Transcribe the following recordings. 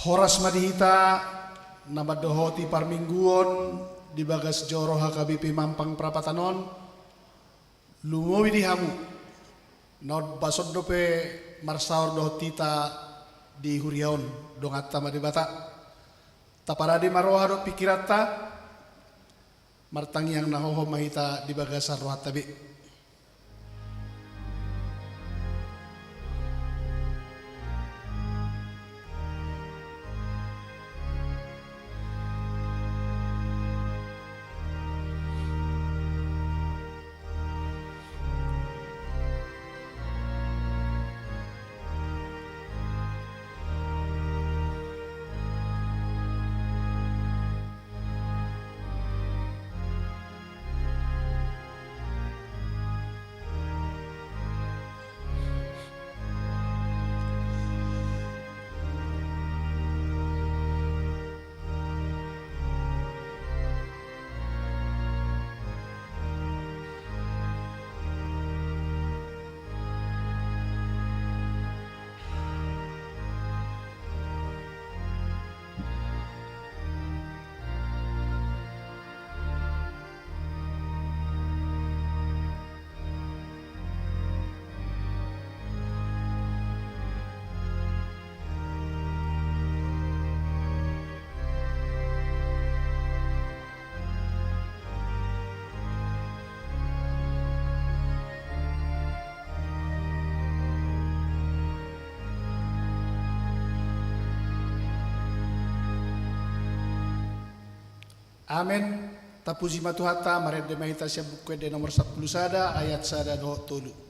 Horas madihita namadohoti parmingguon di bagas joro HKBP Mampang Prapatanon lumowi di hamu naud basod dope marsaur dohotita di huriaon dongatta madibata taparadi maroha do pikirata martangi yang nahoho mahita di bagasar rohatabe. Amin. Tapuji matuhata mared de mahita siya buku de nomor 10 sada ayat sada doh tolu.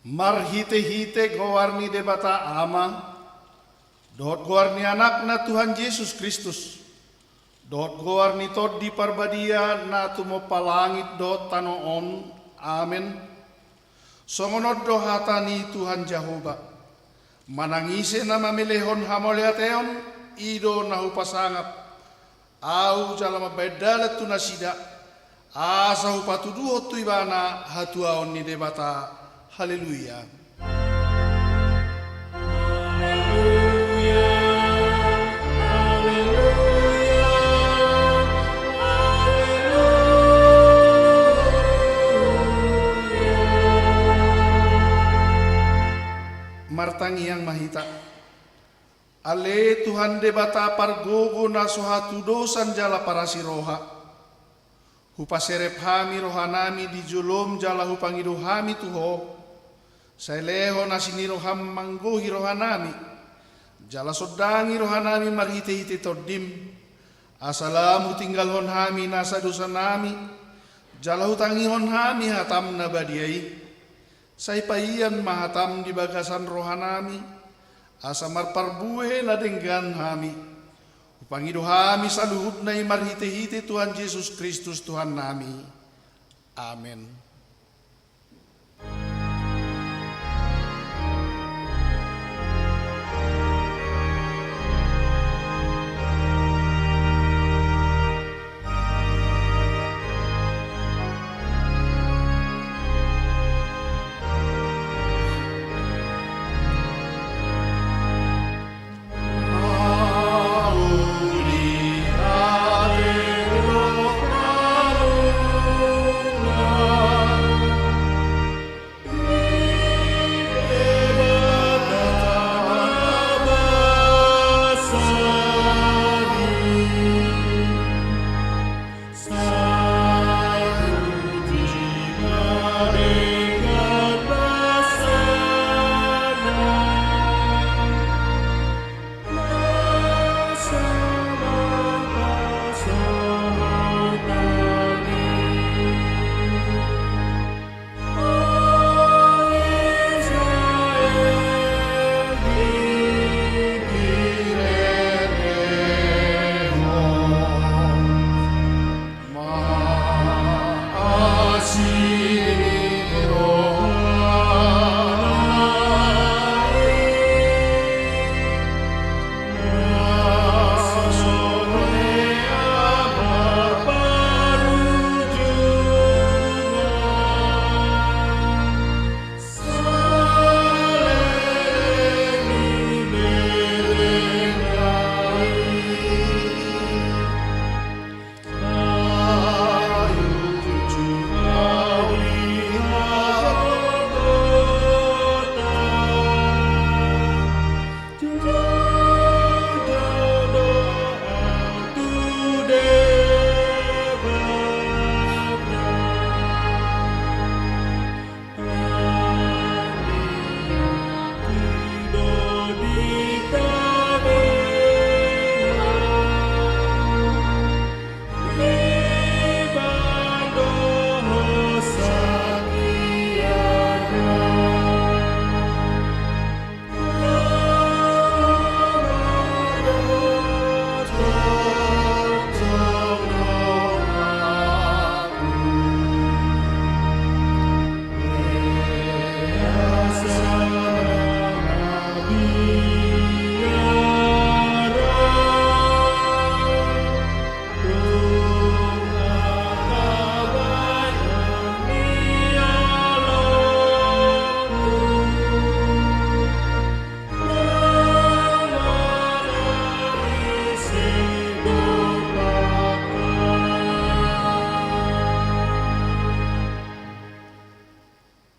Marhite-hite gowarni debata ama, dohot gowarni anakna Tuhan Yesus Kristus, dohot gowarni tod di parbadia na tumopalangit dohot tanoon, amen. Songonod dohatani Tuhan Jehovah, manangise na mamilehon hamoleateon, ido na hupasangap, au jalama bedalet tunasida, asa hupatuduhot tu ibana hatuaon ni debata. Haleluya. Martangi yang mahita. Ale Tuhan debata pargogo na sohatu dosan jala para siroha. Hupaserep hami rohanami di julum jala hupangido hami tuho. Saileho na siniroham manggohi rohanami. Jala sodangi rohanami marhite-hite todim. Asalamu tinggal hon hami nasa dosa nami. Jala hutangi hon hami hatam na badiai. Saipaian mahatam di bagasan rohanami. Asamar parbuhe na denggan hami. Upangido hami saluhud na marhite-hite Tuhan Yesus Kristus Tuhan nami. Amen.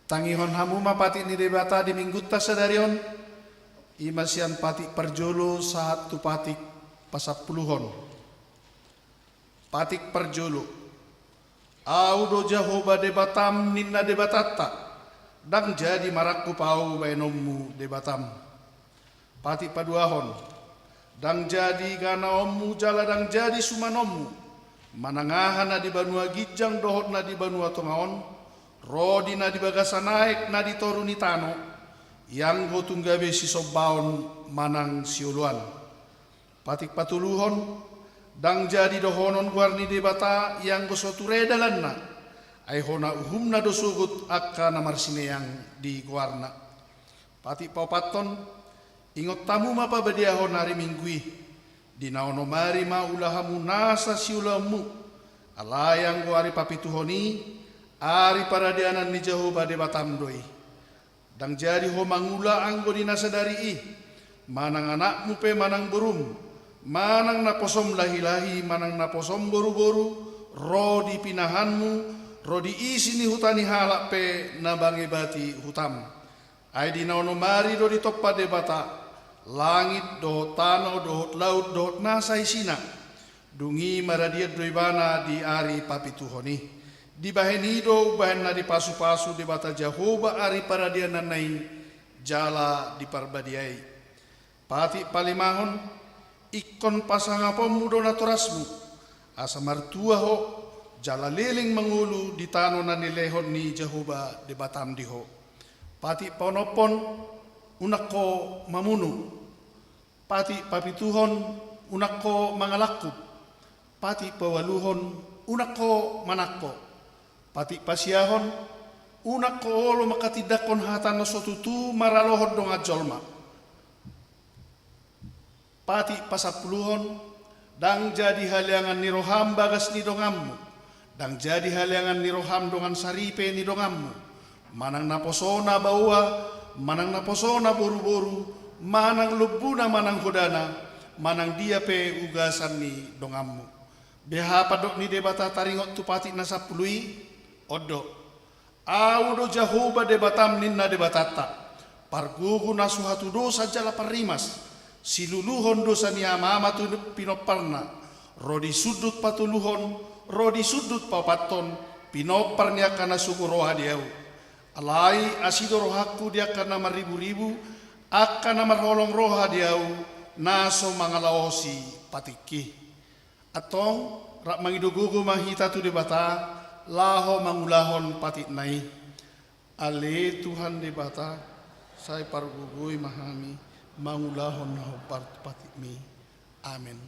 Tangihon hamu mapati ni debata di minggutta sadarion imasian pati perjolo saat tu patik pasapuluhon patik perjolo audo Jehovah debatam ninna debatatta dang jadi marakku pau bainommu debatam pati paduahon dang jadi gana ommu jala dang jadi sumanommu manangahan na di banua gijang dohot na di banua tongaon rodi na di bagasa naik na di toru ni tano, yang go tunggabe si sobaon manang siuluan. Patik patuluhon, dang jadi dohonon guarni de bata yang go soture dalanna, ay hona uhumna dosugut akka namar sineyang di guarna. Patik paupaton, ingot tamu mapa badiahon hari minggui, di naono mari ma ulahamu nasa siulamu, alayang go ari papituhoni, ari paradianan ni Jehovah de batamdoi. Dang jadi ho mangula anggo dinasadari manang anakmu pe manang burum, manang naposom lahi-lahi, manang naposom boru-boru, ro di pinahanmu, ro di isi ni hutani halak pe nabange bati hutam. Ai di naono mari do di toppa de bata, langit do tano do laut do nasa isina, dungi maradiat doibana di ari papituhoni. Di bahenido bahen na di pasu-pasu di bata Jehovah ari paradian nanain jala di parbadiai. Pati palimahon ikon pasangapom mudo naturasmu asa martua ho jala liling mengulu di tano na nilehon ni Jehovah di batam diho. Pati ponopon unakko mamunu, pati papituhon unakko mangalakku, pati pawaluhon unakko manakko, pati pasiahon unakko olo makatidakon hatan na sotutu maralohon dong ajolma. Pati pasapuluhon dang jadi haliangan ni roham bagas ni dongammu, dang jadi haliangan ni roham dongan saripe ni dongammu. Manang naposona baua, manang naposona boru-boru, manang lubuna manang hodana, manang dia pe ugasan ni dongammu. Beha padok ni debata taringot tupati nasapului, odo. Audo Jehovah debatam ninna debatata, pargugu nasuhatu dosa jala parimas, siluluhon dosa ni amama tu pinoparna, rodi sudut patuluhon, rodi sudut papaton, pinoparnya kana suku roha diau. Alai asido rohaku dia kana maribu-ribu, akan namar holong roha diau, naso mangalaosi patiki. Atong rak mangidugugu mahita tu debata, laho mangulahon patik nai. Ale Tuhan debata, saya pargugui mahami, mangulahon ho patik mi. Amin.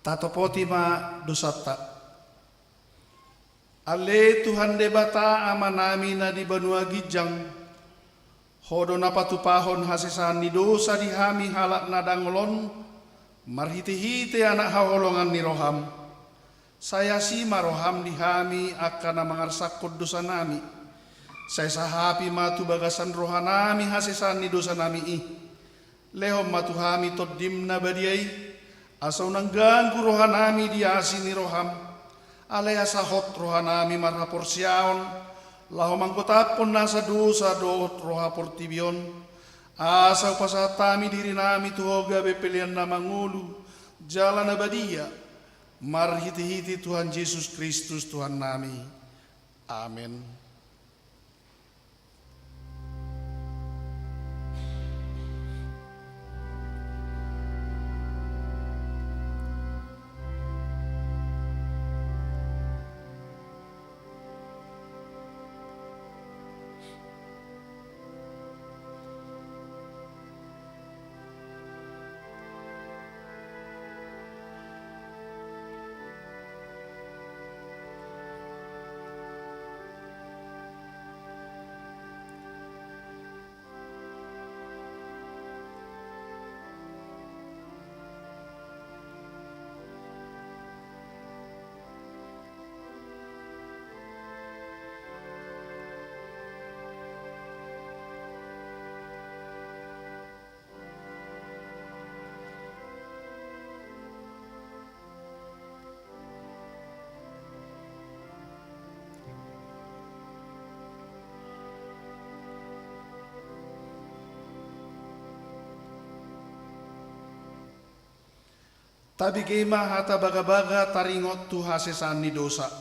Tatopoti ma dosata. Ale Tuhan debata amanami na di banua gijang. Hodo na patupahon hasesan ni dosa di hami halak na dangolon. Marhiti-hiti anak haholongan ni roham. Saya si maroham di hami akan na mangarsakod dosa nami. Saya sahapi matu bagasan rohanami hasesan ni dosa nami i. Lehom matu hami toddim na badiai. Asau nang ganggu rohanami diasini roham. Alea sahot rohanami marhapor siaon. Lahom angkotapon nasa dosa doot rohapor tibion. Asau pasatami diri nami tuhoga bepelian na mangulu. Jalan abadia. Marhiti-hiti Tuhan Yesus Kristus Tuhan nami. Amin. Tabi kema hata baga-baga taringot tu hasesan ni dosa.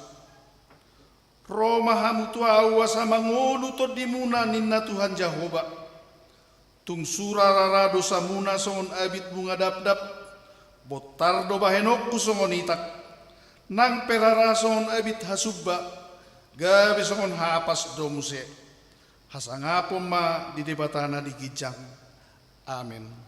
Roma hamu tu awasa mangolu to dimuna ninna Tuhan Jehovah. Tung sura rara dosa muna songon abit bunga dap-dap. Botar do bahenok ku songon itak. Nang perara songon abit hasubba. Gabi songon hapas domuse. Hasangapom ma di debatana di gijang. Amin.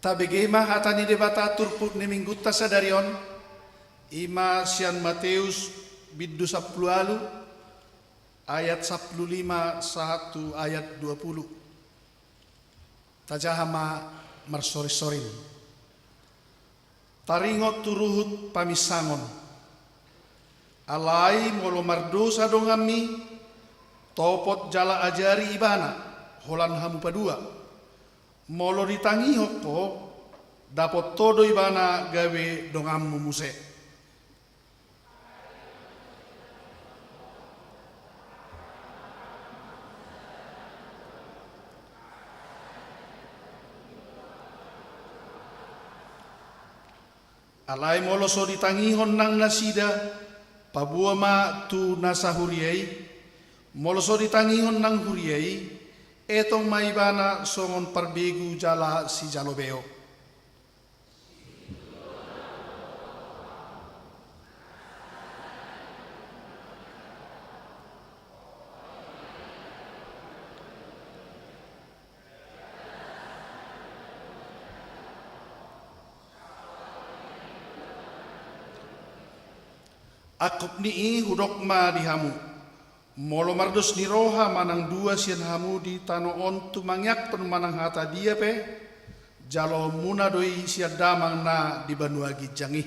Tabegema hatani debata turput ni minggutta sadarion ima sian Matius biddu 10 ayat 15 satu ayat 20 tajahama marsoris-sorin taringot turuhut pamisangon alai molo mardosa dongami topot jala ajari ibana holan hamu padua molo ditangi hoko dapat todo ibana gawe dongammu muse. Alai molo so ditangihon nang nasida pabua ma tu nasa huriai molo so ditangihon nang huriai etong maibana songon parbegu jala si jalobeo. Akup ni hudok ma dihamu. Molo mardos ni roha manang dua sian hamu di tano on tu mangyak pen manang hata dia pe. Jalo muna doi sian damang na di banua gijangi.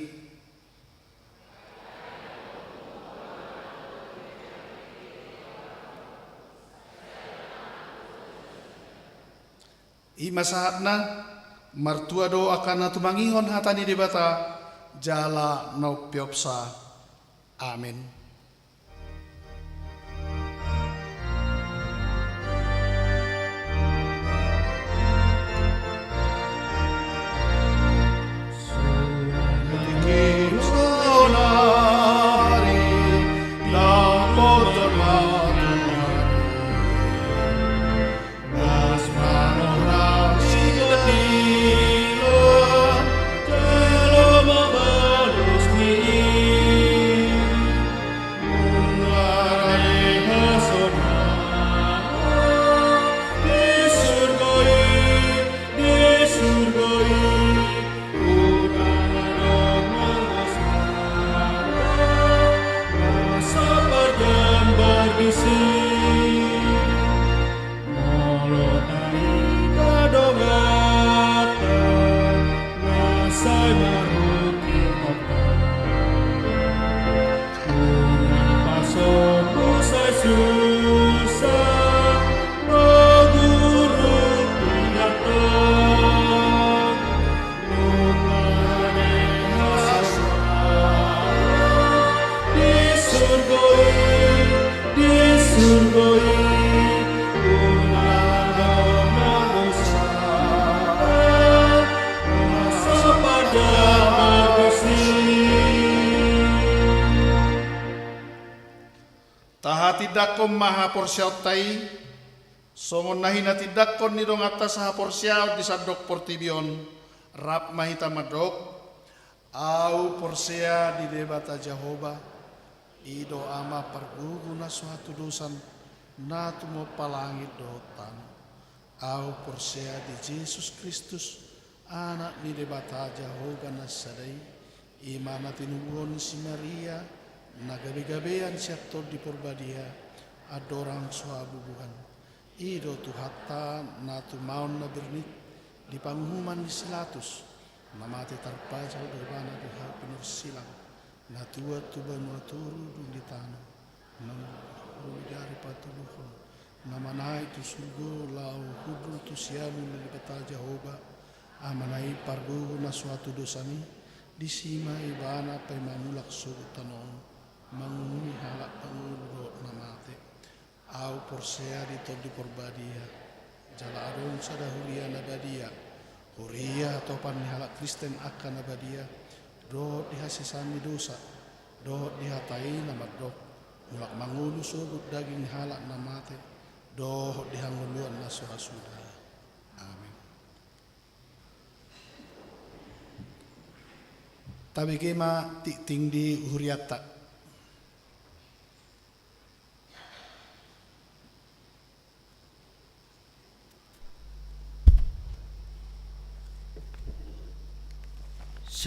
Ima saatna martua do akan tumangihon hata ni debata jala no piopsa. Amin. Tidakon maha porsiaut tai songon nahina tidakon ni dong atas ha porsiaut di sadok portibion rap mahita madok au porsia di debata Jehovah ido ama pargugu na suatu dosan na tumo palangit dotan au porsia di Yesus Kristus anak ni debata Jehovah na sadai imana tinubuhon si Maria na gabe-gabean siap tol di porbadia adorang suabubuhan ido tu hatta na tu maun na bernit di panghuman di silatus na mati tarpajal berbana di hal penur silang na tua tu banua turu di tanah na dari patuluhon na manai tu surgo lau hudul tu siamu di kata Jehovah amanai pargu na suatu dosani disima ibana pai manulak suku tanon manguni halak pangulo na mate au porsea di tol di porbadia jala adong sadahuria na badia huria topan ni halak Kristen akan na badia do dihasisami dosa do dihatai na madok mulak mangulu subuk daging halak na mate do dihanguluan na surasuda. Amin. Tabi kema ting di huriata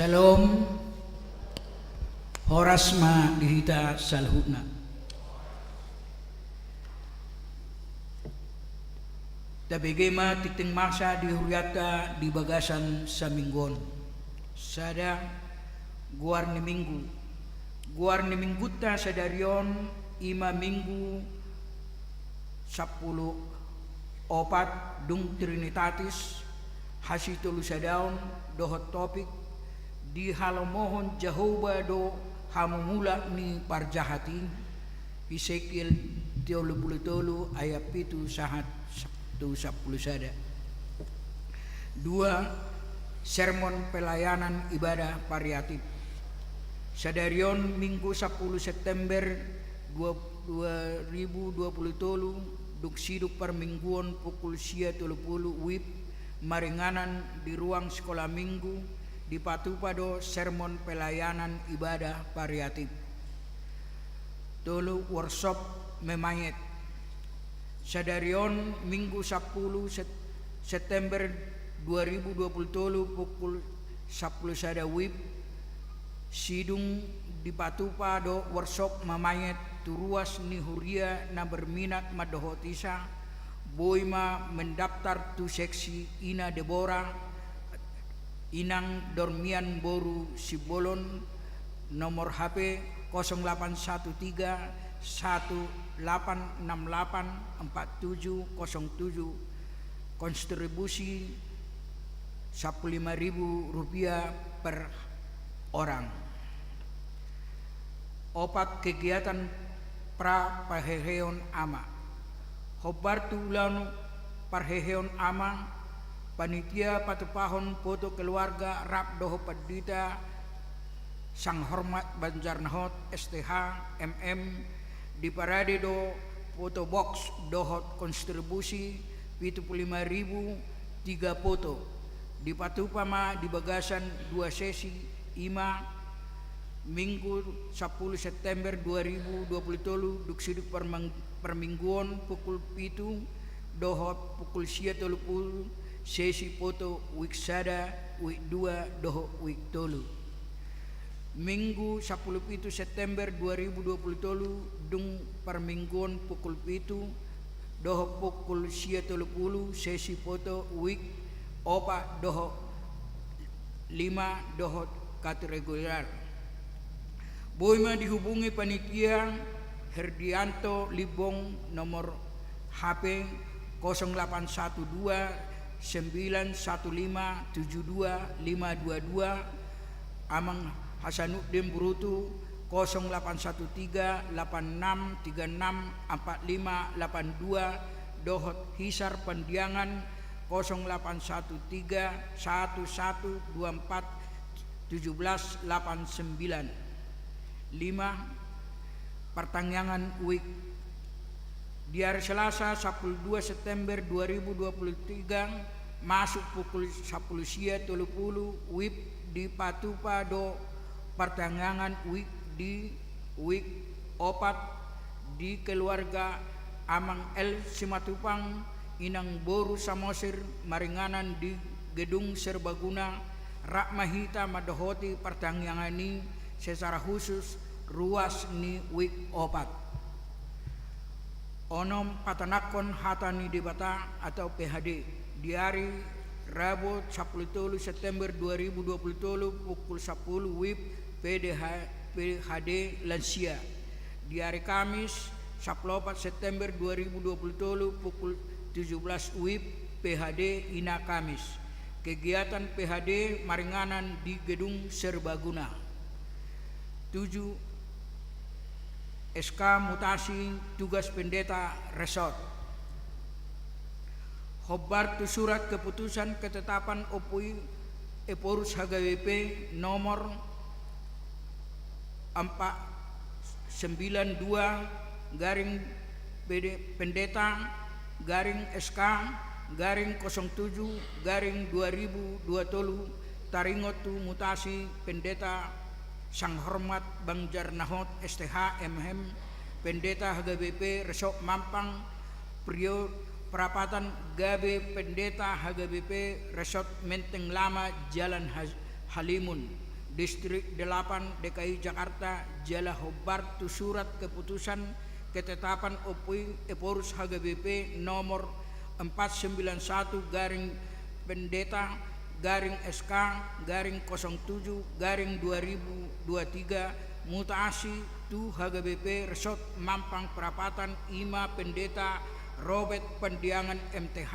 Shalom, horasma dihita salhutna. Tabegema titing masa di huriata di bagasan sa minggon. Sada guar ni mingguta sa darion 5 minggu 10 opat dung Trinitatis hasi tolu sadaun dohot topik di halamohon Jehovah do hamumula ni parjahati Ezekiel 33 ayat 7 sahat 10 sada. 2. Sermon pelayanan ibadah variatif. Sadarion Minggu 10 September 2020 duk siduk permingguan pukul 30 WIB maringanan di ruang sekolah minggu di Patupado sermon pelayanan ibadah variatif. Tolu workshop memayet. Sadarion Minggu 10 September 2020 pukul 10 sada WIB sidung di Patupado workshop memayet turuas ni huria na berminat madohotisa boima mendaftar tu seksi ina Deborah inang dormian boru Sibolon nomor HP 0813 1868 4707 kontribusi Rp15.000 per orang. Opat kegiatan pra parheheon ama. Hobar tulan parheheon ama panitia patupahon foto keluarga rap doho padita sang hormat Banjarnahot STH MM di parade do foto box dohot kontribusi 75.000 3 foto di Patupama di Bagasan 2 sesi ima Minggu 10 September 2020 duk siduk permingguan pukul 7 dohot pukul 30 sesi foto week sada week 2 dohot week tolu. Minggu 10 September 2020 dung permingguan pukul 7 dohot pukul 30 sesi foto week opa dohot 5 dohot kategoria. Boima dihubungi panitia Herdianto Libong nomor HP 0812 915 72 522 Amang Hasanuddin Brutu 0813 86 36 45 82 Dohot Hisar Pendiangan 0813 1124 1789 5. Pertangyangan week di hari Selasa 12 September 2023 masuk pukul 10.30 WIB di Patupado pertangyangan week di week opat di keluarga Amang El Simatupang Inang Boru Samosir maringanan di gedung serbaguna Rakmahita Madohoti pertangyangan ini secara khusus ruas ni week opat. Onom patanakon hatani debata atau PHD di hari Rabu 13 September 2020 pukul 10 WIB PHD lansia. Di hari Kamis 14 September 2020 pukul 17 WIB PHD Ina Kamis. Kegiatan PHD maringanan di gedung serbaguna. 7. SK mutasi tugas pendeta resort. Khobar tu surat keputusan ketetapan opui Eporus HGWP nomor 492 garing pendeta garing SK garing 07 garing 2020 taringotu mutasi pendeta Sang Hormat Banjarnahot STH MM Pendeta HGBP Resok Mampang Prior Perapatan Gabe Pendeta HGBP Resort Menteng Lama Jalan Halimun Distrik 8 DKI Jakarta Jala Hobar tu surat keputusan ketetapan opui Eporus HGBP nomor 491 garing Pendeta garing SK garing 07 garing 2023 mutasi tu HGBP Resort Mampang Perapatan Ima Pendeta Robert Pendiangan MTH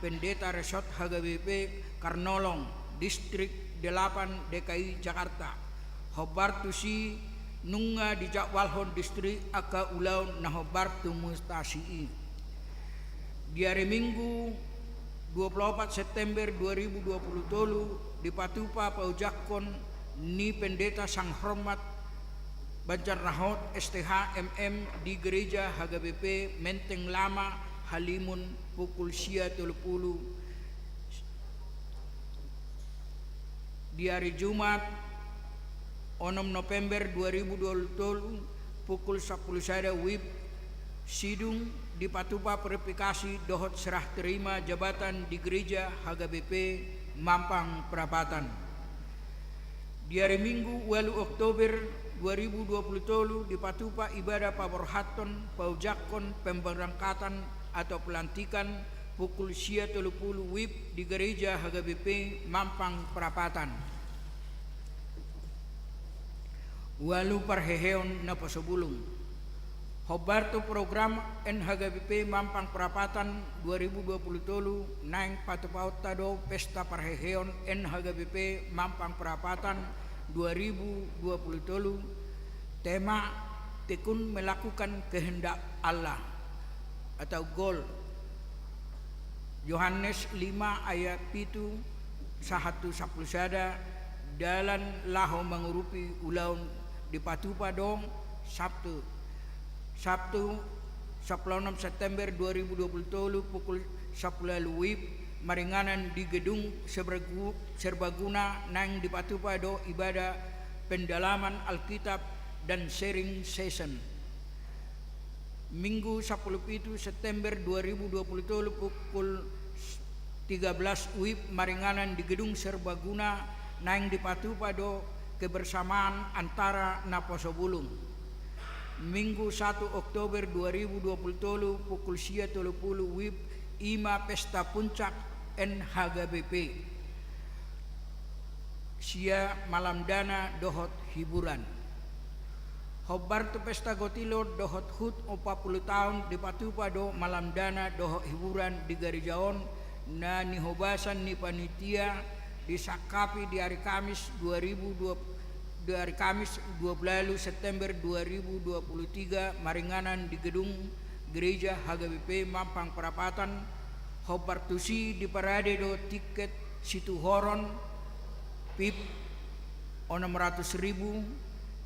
Pendeta Resort HGBP Karnolong, Distrik 8 DKI Jakarta. Hobartu si nunga di Jakwalhon distrik aka ulaun na hobartu mustasi. Di hari Minggu 24 September 2020 di Patupa Paujakon ni Pendeta Sang Hormat Banjar Nahot STH MM di Gereja HGBP Menteng Lama Halimun pukul 30 di hari Jumat 6 November 2020 pukul 10 sada WIB sidung di Patupa verifikasi dohot serah terima jabatan di Gereja HGBP Mampang Perapatan. Di hari Minggu 8 Oktober 2020 di Patupa ibadah paborhaton paujakon pemberangkatan atau pelantikan pukul 30 WIB di Gereja HGBP Mampang Perapatan. Walu parheheon na pasobulong. Hobarto program NHGBP Mampang Perapatan 2020 naing patupaut tado pesta parheheon NHGBP Mampang Perapatan 2020 tema tekun melakukan kehendak Allah atau goal Yohanes 5 ayat 7 sahatu sapulsada dalan laho mengurupi ulaun di Patupa dong Sabtu 16 September 2020 pukul 10 WIB maringanan di gedung serbaguna nang di Patupa do ibadah pendalaman Alkitab dan sharing session. Minggu 17 September 2020 pukul 13 WIB maringanan di gedung serbaguna nang di Patupa do kebersamaan antara Naposobulung. Minggu 1 Oktober 2020 pukul 30 WIB Ima Pesta Puncak NHGBP Sia Malam Dana Dohot Hiburan. Hobartu Pesta Gotilo Dohot Hut 40 tahun di Patupa do Malam Dana Dohot Hiburan di Garijaon na nihobasan ni panitia disakapi di hari Kamis 12 September 2023 maringanan di gedung Gereja HGBP Mampang Perapatan. Hobartusi di parade do tiket situ horon PIP 600.000,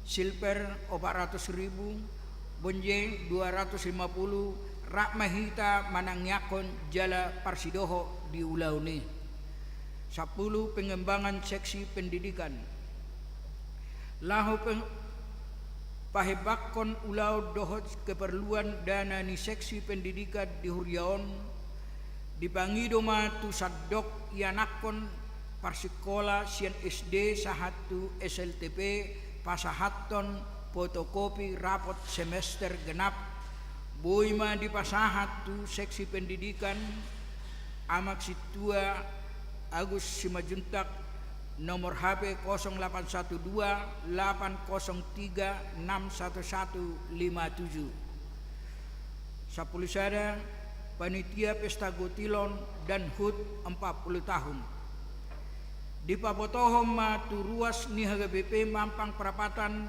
silver 400.000, bonje 250, rak mahita manangyakon jala parsidoho di ulauni. 10 pengembangan seksi pendidikan. Lahu pahebakon ulau dohot keperluan dana ni seksi pendidikan di Huryaon dipangido matu sadok yanakon parsikola sian SD sahatu SLTP pasahaton fotokopi rapot semester genap boima di pasahat tu seksi pendidikan amak situa Agus Simajuntak nomor HP 0812 803 61157. 10 sada panitia pesta gotilon dan HUT 40 tahun. Di pabotohom matu ruas ni HGBP Mampang Perapatan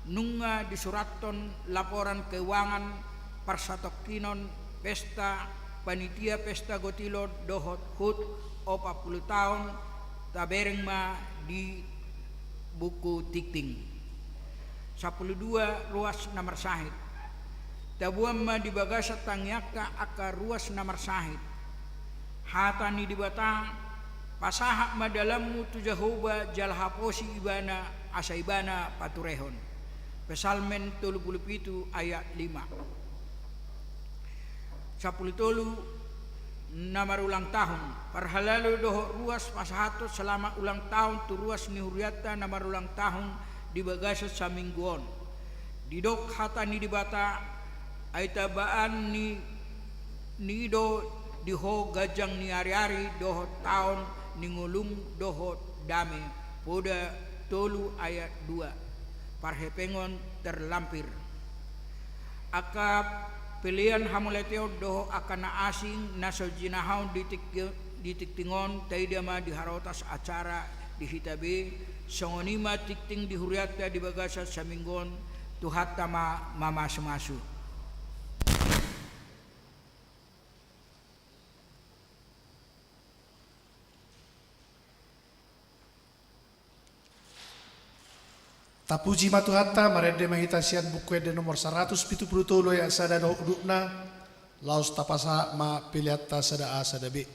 nunga disuraton laporan keuangan parsatokinon pesta panitia pesta gotilon dohot HUT 40 tahun tabereng ma di buku tikting. 12 ruas namar sahid. Tabuam ma di bagasa tangyaka aka ruas namar sahid. Hatani di bata pasahak ma dalammu tu Jehovah jalhaposi ibana asaibana paturehon. Pesalmen 37 ayat 5. 10 namar ulang tahun parhalalu doho ruas pasahato selama ulang tahun tu ruas ni huriata namar ulang tahun di bagasa samingguon didok hata ni dibata aitabaan ni nido diho gajang ni ari-ari doho tahun ni ngulung doho dame poda tolu ayat 2 parhepengon terlampir akap pilihan hamuleteo doho akana asing nasojinahaun di tiktingon taidama di harotas acara di hitabe songonima tikting di huriatka di bagasa saminggon tuhat tama mama semasu. Tapuji matuhatta marede mahitasian bukwede nomor 173 ya sada do udukna laos tapasa ma piliatta sada a sada b.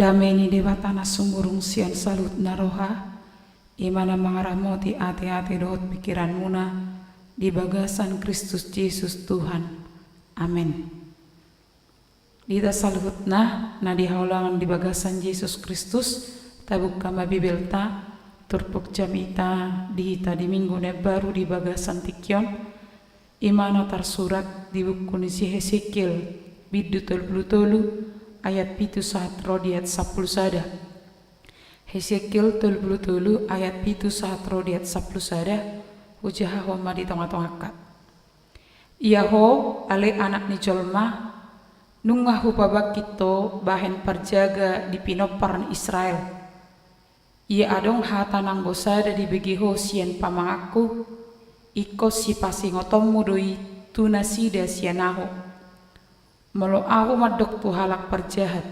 Dameni dewa tanah sumurung sian salut naroha, imana mangaramoti ati-ati dohot pikiran muna, di bagasan Kristus Yesus Tuhan. Amin. Dita salutna na di haulangan di bagasan Yesus Kristus, tabuk kama bibelta, turpuk jamita dihita di minggu baru di bagasan tikion imana tersurat di buku nisi Hesekiel bidu tolu ayat pitu saat rodiat 10 sada. Hesekiel tolu ayat pitu saat rodiat 10 sada ujah homa di tengah-tengah. Ia ho ale anak ni jolma nungah hupabak kito bahen perjaga di pinoparan Israel. Ia adong hatanang bosada di begiho sian pamangaku iko si pasingotom mudoi tunasida sianaho. Molo aku madok tu halak perjahat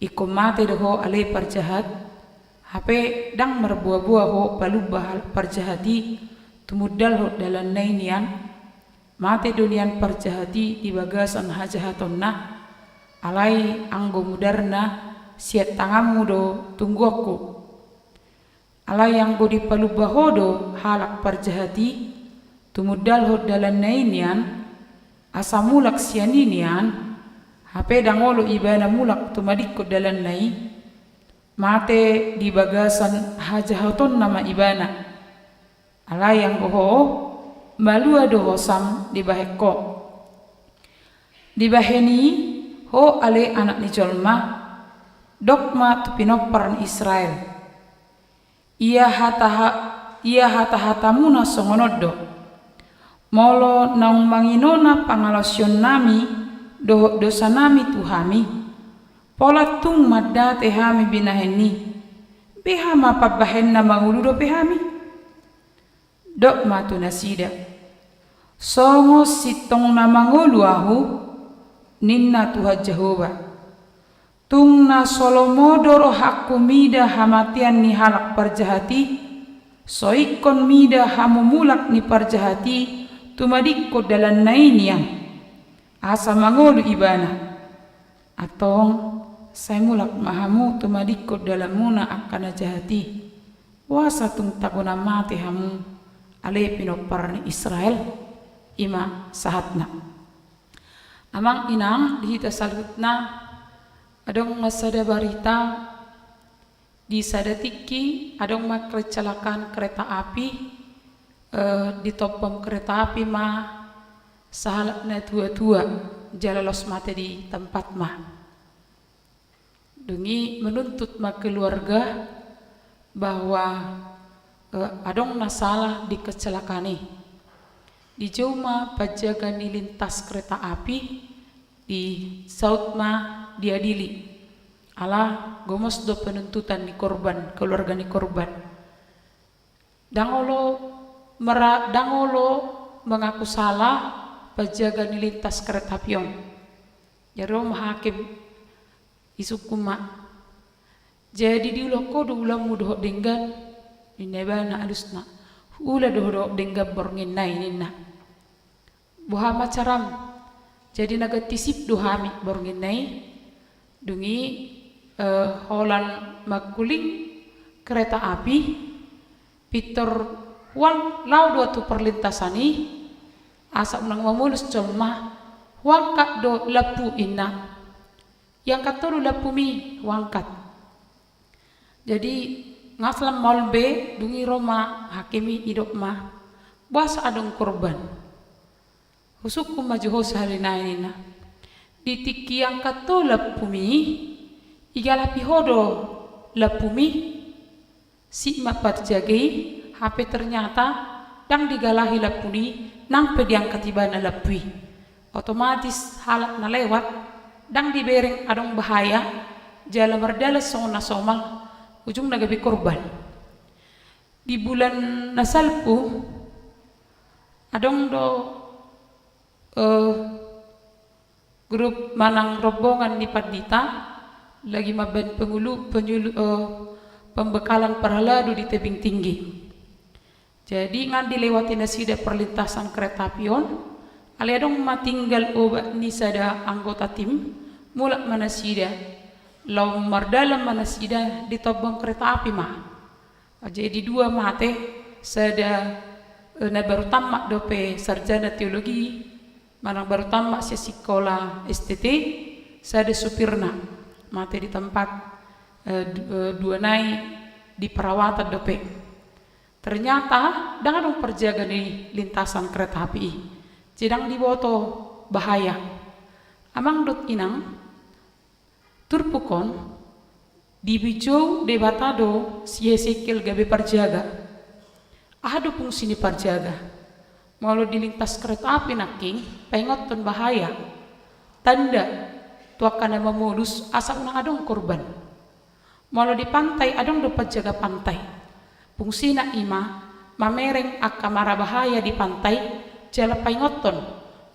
iko mate doho ale perjahat hape dang merbuah-buah ho balubah hal perjahati tumudal ho dalam nainian mate dunian perjahati di bagasan hajahatonna alai anggo mudarna siat tangamu do tunggu aku alai anggo di palubah hodo halak perjahati tumudal ho dalam nainian asamulak sianinian hape dangolo ibana mulak tumadikko dalam nai mate di bagasan hajahaton nama ibana alai anggo ho malua doho sam di baheko di baheni ho ale anak ni jolma dokma tu pinoparan Israel ia hata-hatamuna songonodo molo naung manginona pangalasyon nami dosa nami tuhami pola tung madda tehami binaheni behama pabahenna manguludo behami dok matu nasida songo sitong na mangulu ahu ninna Tuhan Jehovah tung na solomodoro hakku mida hamatian ni halak perjahati soikon mida hamumulak ni perjahati tumadikko dalam nainian asa mangolu ibana atong saya mulak mahamu tumadikko dalam muna akana jahati wasa tung taguna mati hamu ale pinoparan Israel ima sahatna amang inang dihita salutna adong ngasada barita di sadatiki adong mak kecelakaan kereta api di topom kereta api mah sahalakna tua-tua jalalos mate di tempat mah dungi menuntut mak keluarga bahwa adong nasalah di kecelakaan di joma pajaga ni lintas kereta api di sautma diadili ala gomos do penuntutan ni korban keluarga ni korban dangolo mengaku salah pajaga ni lintas kereta apion jarom hakim isukuma jadi diuloko do ulamu do denggan inebana alusna ula do denggan borngin nai ninna buha macaram jadi nagatisip duhami borngin nai dungi holan makuling kereta api pitor wang lau dua tu perlintasani asa unang mamulus colma wangkat do lapu inna yang katoru lapu mi wangkat jadi ngaflam molbe dungi Roma hakimi idok mah basa adong korban husukum majuho sahalinainina ditiki yang kato lapumi igalapi hodo lapumi si mapat jagi hape ternyata dang digalahi lapuni nang pediang katibana lapui otomatis halak na lewat dang dibereng adong bahaya jala merdala sona somal ujung nagabi korban di bulan nasalpu adong do grup manang rombongan di Padita lagi maben pembekalan perhaladu di tebing tinggi jadi ngan dilewati nasida perlintasan kereta apion ali adong matinggal obat ni sada anggota tim mulak manasida law mardalam manasida di tobong kereta api mah jadi dua mate sada na baru tamak dope sarjana teologi manang baru tamak si sekolah STT sada supirna mate di tempat dua nai di perawatan dope. Ternyata dengan dong perjaga di lintasan kereta api sedang diboto bahaya. Amang dot inang turpukon di bijou de batado si Hesekiel gabe perjaga. Ado fungsi ni perjaga. Mau di lintas kereta api naking pengoton bahaya. Tanda tuakan memulus asa unang adong korban. Mau di pantai adong dapat jaga pantai. Fungsi na ima mamereng akamara bahaya di pantai jala pengoton.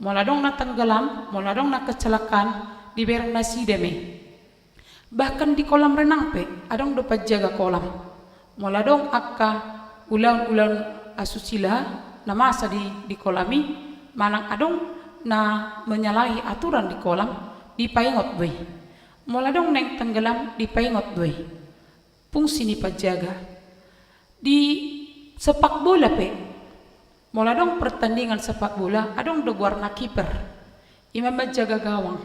Mau adong na tenggelam, mau adong na kecelakaan di bereng nasi deme. Bahkan di kolam renang pe adong dapat jaga kolam. Mau adong akka ulang-ulang asusila na masa di kolami manang adong na menyalahi aturan di kolam dipaingot doy. Mula dong neng tenggelam dipaingot doy. Fungsi ni penjaga di sepak bola pe. Mula dong pertandingan sepak bola adong do warna kiper. Ima menjaga gawang.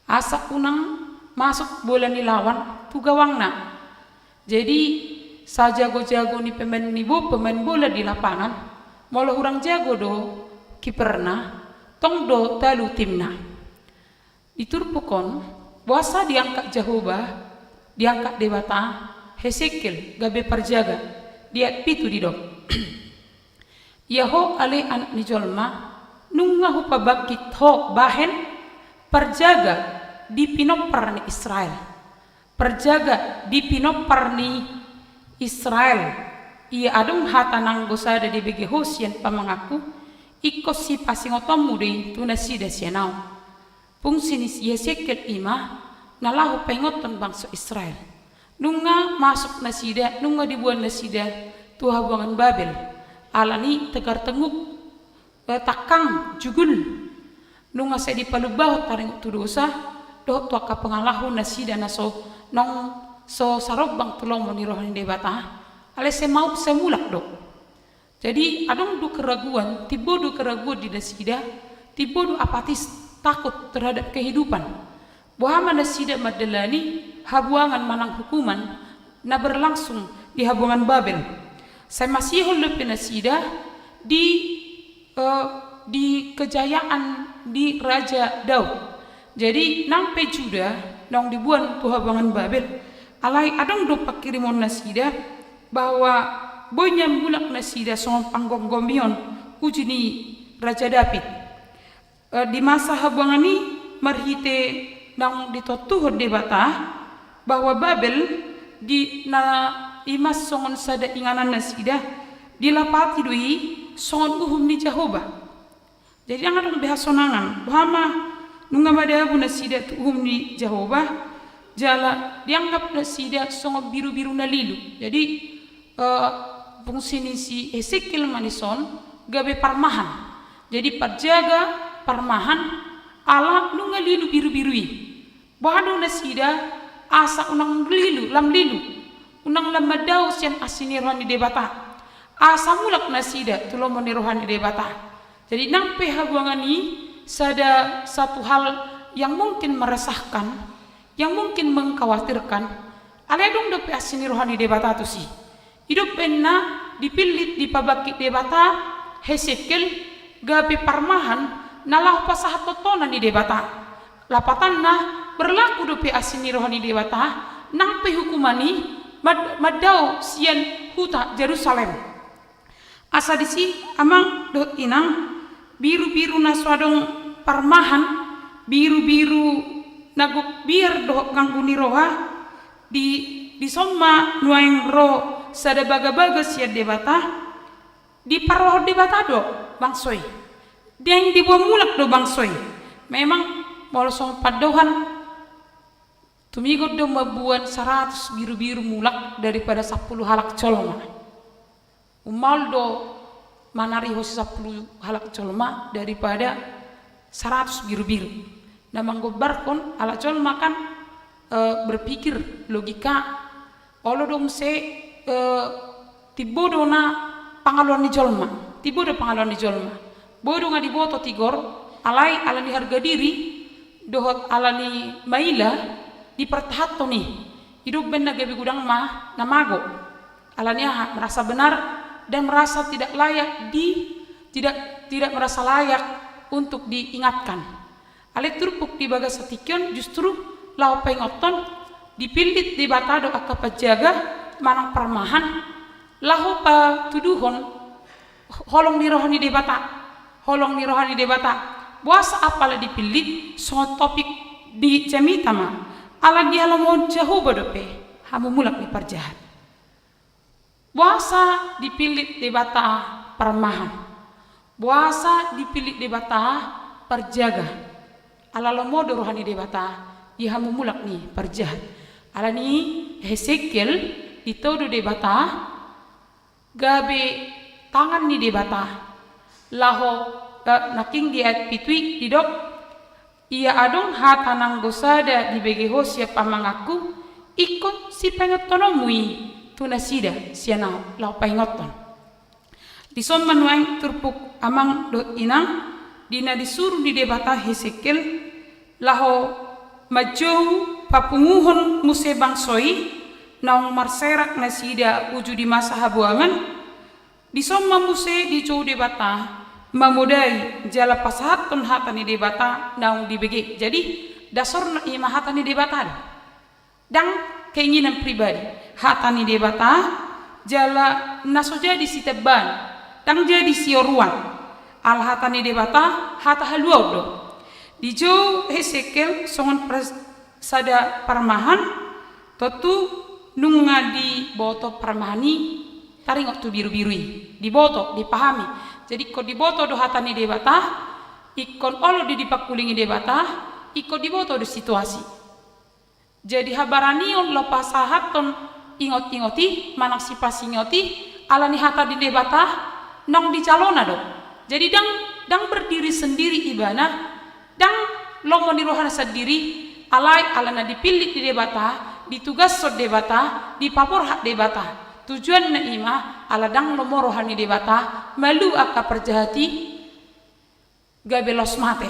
Asa unang masuk bola ni lawan tu gawang na. Jadi sajago-jago ni pemain bola di lapangan. Mula orang jago do kiperna tong do talu timna. Diturpukon puasa diangkat Jehovah, diangkat dewata Hesekiel gabe perjaga diat pitu di dok. Yaho ale anak ni jolma nunga hupa bakit ho bahen perjaga di pinopar ni Israel. Perjaga di pinopar ni Israel. Ia adong hatanang gosada di bege hosien pamangaku ikos si pasingotomu de tunasida sianau. Fungsi ni Hesekiel ima nalahu pengoton bangsa Israel. Nunga masuk nasida, nunga dibuat nasida tuha buangan Babel. Alani tegar tenguk takang jugul. Nunga saya dipalubah taring tu dosa doh tuaka pengalahu nasida naso nong so sarobang tulong moni rohani debata. Ale semau semulak dok. Jadi adong du keraguan, tibo du keraguan di nasida, tibo du apatis takut terhadap kehidupan. Bahwa nasida madelani habuangan manang hukuman na berlangsung di habuangan Babel. Saya masih lebih nasida di kejayaan di Raja Daud. Jadi nampe Juda nong dibuan tu habuangan Babel. Alai adong do pakirimon nasida bahwa boynya mulak nasida song panggonggomion uji ni Raja David. Di masa habuangan ini marhite nang ditotuh debata bahwa Babel di na imas songon sada inganan nasida dilapati dui songon uhum ni Jehovah. Jadi yang ada behasonangan bahwa nunga madabu nasida tu uhum ni Jehovah jala dianggap nasida songon biru-biru na lilu. Jadi fungsi ni si Hesekiel manison gabe parmahan. Jadi perjaga parmahan ala nunga lilu biru-birui. Bahado nasida asa unang lilu lam lilu. Unang lamadau sian asini rohani debata. Asa mulak nasida tulong moni rohani debata. Jadi nampe habuangan ini sada satu hal yang mungkin meresahkan, yang mungkin mengkhawatirkan. Aledong dope asini rohani debata tu si. Hidup pena dipilih di pabakit debata Hesekiel gabe parmahan nalah pasah totonan di debata. Lapatan na berlaku dope asini rohani debata nampe hukumani madau sian huta Jerusalem. Asa disi amang dot inang biru-biru na swadong parmahan biru-biru naguk biar doh gangguni roha di somma nuaing roh sada baga-baga sia debata di paroh debata do bangsoy dia yang dibuat mulak do bangsoy memang molosong padohan tumigot do mabuan 100 biru-biru mulak daripada 10 halak colma umal do manari hosi 10 halak colma daripada 100 biru-biru na manggobarkon halak colma kan berpikir logika olo dom se tibodo na pangaluan ni jolma tibodo pangaluan ni jolma bodo nga diboto tigor alai alani harga diri dohot alani maila dipertahato nih hidup ben na gabi gudang ma namago alania merasa benar dan merasa tidak layak tidak merasa layak untuk diingatkan. Ale turpuk di bagas satikion justru lau pengoton dipilit di batado aka pajaga manang permahan lahu pa tuduhon holong ni rohani debata buasa apala dipilit so topik di jamita ma ala dia lomo jauh bodope hamu mulak ni parjahat buasa dipilit debata permahan buasa dipilit debata perjaga ala lomo do rohani debata dia hamu mulak ni parjahat ala ni Hesekiel ditodo debata gabe tangan ni debata laho naking dia pitui didok ia adong hatanang gosada di bege hosia pamangaku ikut si pengotonomui tunasida siana lau pengoton dison manuang turpuk amang dot inang dina disuruh di debata Hesekiel laho majou papunguhon muse bangsoi naung marserak nasida uju di masa habuangan dison mamuse di jauh debata mamudai jala pasahaton hatani debata naung dibege. Jadi dasarna ima hatani debata dan keinginan pribadi hatani debata jala naso jadi si teban dan jadi si oruan al hatani debata hata haluau do dijo Hesekiel songon sada parmahan totu nunga di boto parmahani taringok tu biru-birui di boto dipahami. Jadi kau diboto do hatani debata, ikon olo di dipakulingi debata, ikon diboto do situasi. Jadi habaranion lo pasahaton ingot-ingoti, manang sipas ingoti, alani hata di debata, nong di calona do. Jadi dang berdiri sendiri ibana, dang lo menirohan sendiri, alana dipilih di debata, ditugas so debata, dipapor hak debata. Tujuan na ima aladang lomo rohani debata malu aka perjahati gabelos mate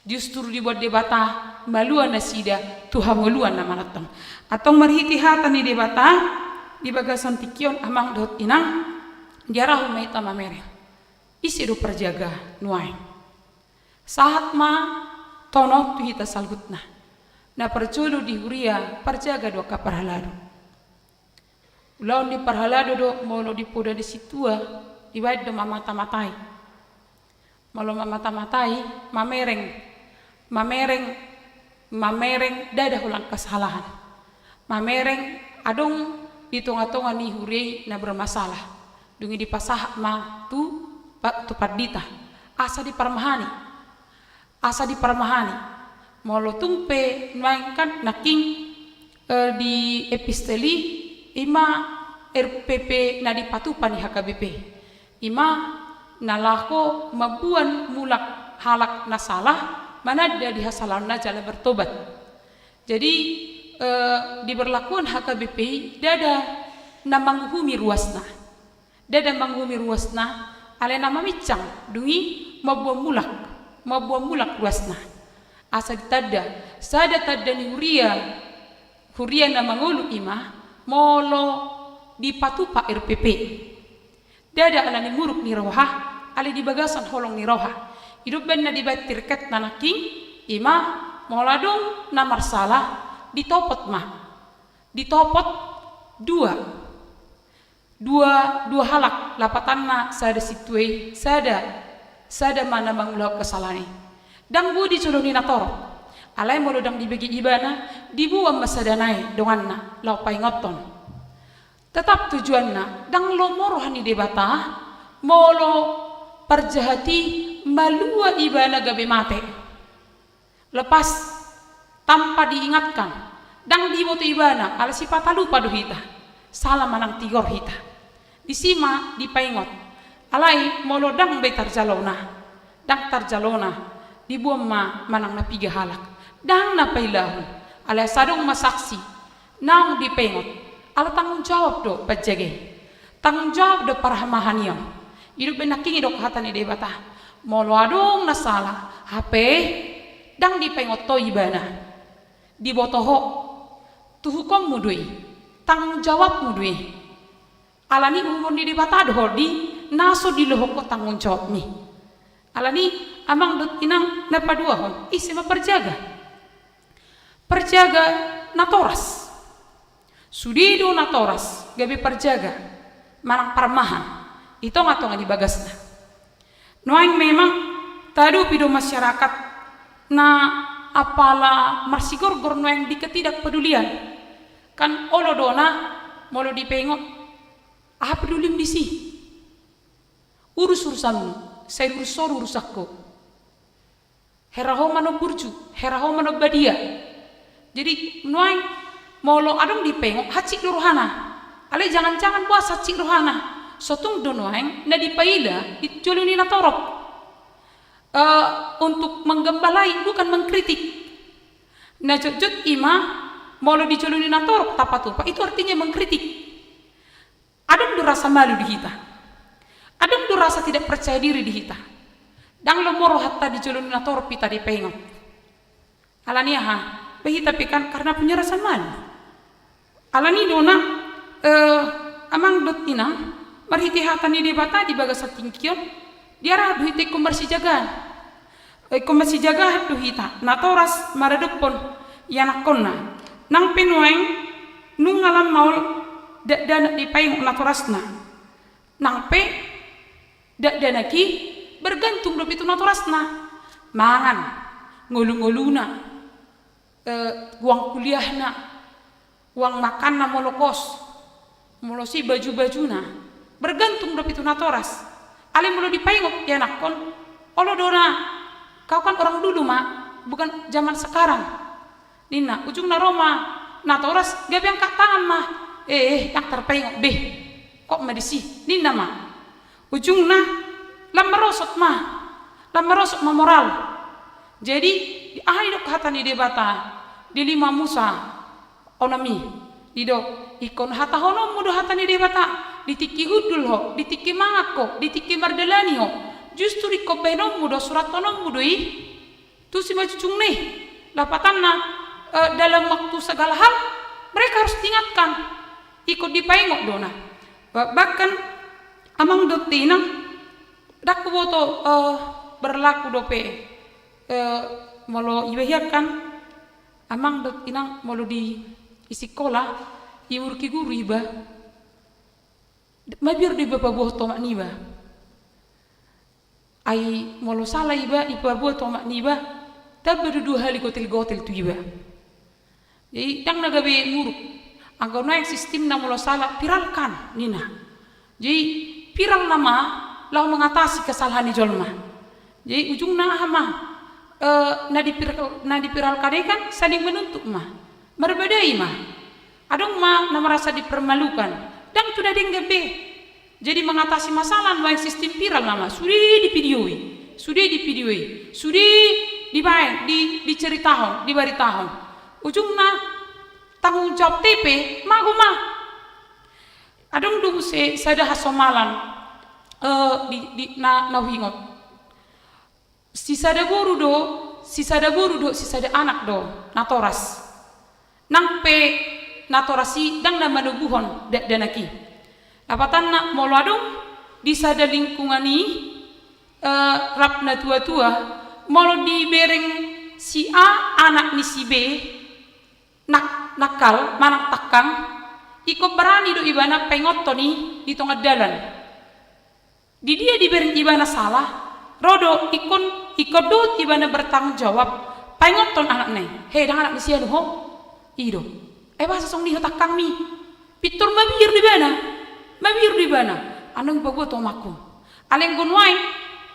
justru dibuat debata maluan nasida Tuhan maluan na manatong atau merhiti hatani debata di bagasan tikion amang dot inang diarahu maita mamere isi do perjaga nuai saat ma tono tuhita salgutna na perjulu di huria perjaga do kaparhaladu lawan di parhalado do molo di poda di situa di baik do mamata-matai molo mamata-matai mamereng dada hulang kesalahan mamereng adong di tonga-tonga ni hurei na bermasalah dungi di pasah ma tu padita asa di parmahani molo tumpe maingkan naking di episteli ima RPP na dipatupan di HKBP ima nalako mabuan mulak halak nasalah manada di hasalan najala bertobat jadi diberlakuan HKBP dada na manghumi ruasna ale nama micang dungi mabuan mulak ruasna asa ditada sada tada ni huria na mangulu ima molo dipatupa RPP dada alani muruk ni roha ali di bagasan holong ni roha hidup benna dibatir ket nanaking ima moladong na marsalah ditopot dua halak lapatanna sada situe sada mana mangulau kesalani dang budi culuni natoro alai molo dang dibagi ibana dibuang masadanai donganna lau paingoton tetap tujuanna dang lo morohani debata molo perjahati malua ibana gabe mate lepas tanpa diingatkan dang diboto ibana ala sifat lupa do hita salah manang tigor hita disima dipaingot alai molo dang be tarjalona dibuang manang na piga halak dang napailahu ala sadong masaksi naung dipengot ala tanggung jawab do pajage tanggung jawab do parhamahanion hidup benaking idok hatani debata molo adong nasala HP dang dipengot to ibana dibotoho tu hukum mudui tanggung jawab mudui Alani umur di batado di naso di lohoko tanggung jawab mi. Alani amang dot inang napadua hon isi perjaga. Perjaga natoras. Sudido natoras gabi perjaga. Manang parmahan. Ito nga di bagasna. Noang memang tadu pido masyarakat na apala marsigor-gor noang di ketidakpedulian. Kan olodona molo dipengot pedulim di si. Urus-urusanmu, saya urusakku. Heraho mano burju, heraho mano badia. Jadi noai molo adong dipengok hacik rohana. Ale jangan-jangan buas hacik rohana. Sotung do noai na dipaila dijoluni na torok. Untuk menggembalai bukan mengkritik. Na jot ima molo dijoluni na torok tapatupa itu artinya mengkritik. Adong do rasa malu di kita. Adong do rasa tidak percaya diri di kita. Dang lo moro hatta di jolun na torop pita di pengot. Alani behita pikan karena punya rasa malu. Alani dona amang dot ina marhiti hata ni debata di bagas tingkion diara duhite komersi jagaan. Komersi jaga duhita na toras maradopon yanakonna. Nang pinueng nung ngalam maul dan di payung naturasna nangpe dan ki bergantung dopi itu naturasna mangan ngulu-nguluna uang kuliahna uang makanna molokos molosi baju-bajuna bergantung dopi itu naturas ale mulu di payung ya nakon olo dona kau kan orang dulu bukan zaman sekarang nina ujung naroma naturas gabi angkat tangan yang terpengok kok medisi ni nama ujungna lam merosot moral jadi di akhir kata ni debata di 5 Musa onami didok ikon hata hono mudo hata ni debata ditiki hudul ho ditiki mangako ditiki mardelani ho justru iko benom mudo surat tonom mudo tu si majucung nih dapatanna dalam waktu segala hal mereka harus diingatkan ikut dipengok dona bahkan amang dotina dak boto berlaku dope molo ibehiakan amang dotina molo di isikola iurki guru iba mabir di bapa buah tomak niba ai molo salah iba buah tomak niba tabedu 2 hali gotel tu iba jadi yang nagabe nguruk angkau naik sistem na mula salah viralkan nina. Jadi viral nama lau mengatasi kesalahan di jolma. Jadi ujung na dipiralkan kan saling menuntut berbedai adong na merasa dipermalukan dan sudah denggabe. Jadi mengatasi masalah baik sistem viral nama sudah divideoi, sudah dibayang, diceritakan, diberitakan. Ujungna tanggung jawab TP adong dung se sada hasomalan na hingot si sada guru do si sada anak do natoras nangpe natorasi dang na manubuhon danaki apatan na molo adong di sada lingkungani rap na tua-tua molo di bereng si A anak ni si B nakal manang takang iko berani do ibana pengoto ni di tengah dalan di dia diberi ibana salah rodo ikon do ibana bertanggung jawab pengoton anak neng dang anak ni sianu ho ido bahasa song ni takang mi pitur mabir di bana anong bago to maku aleng gunwai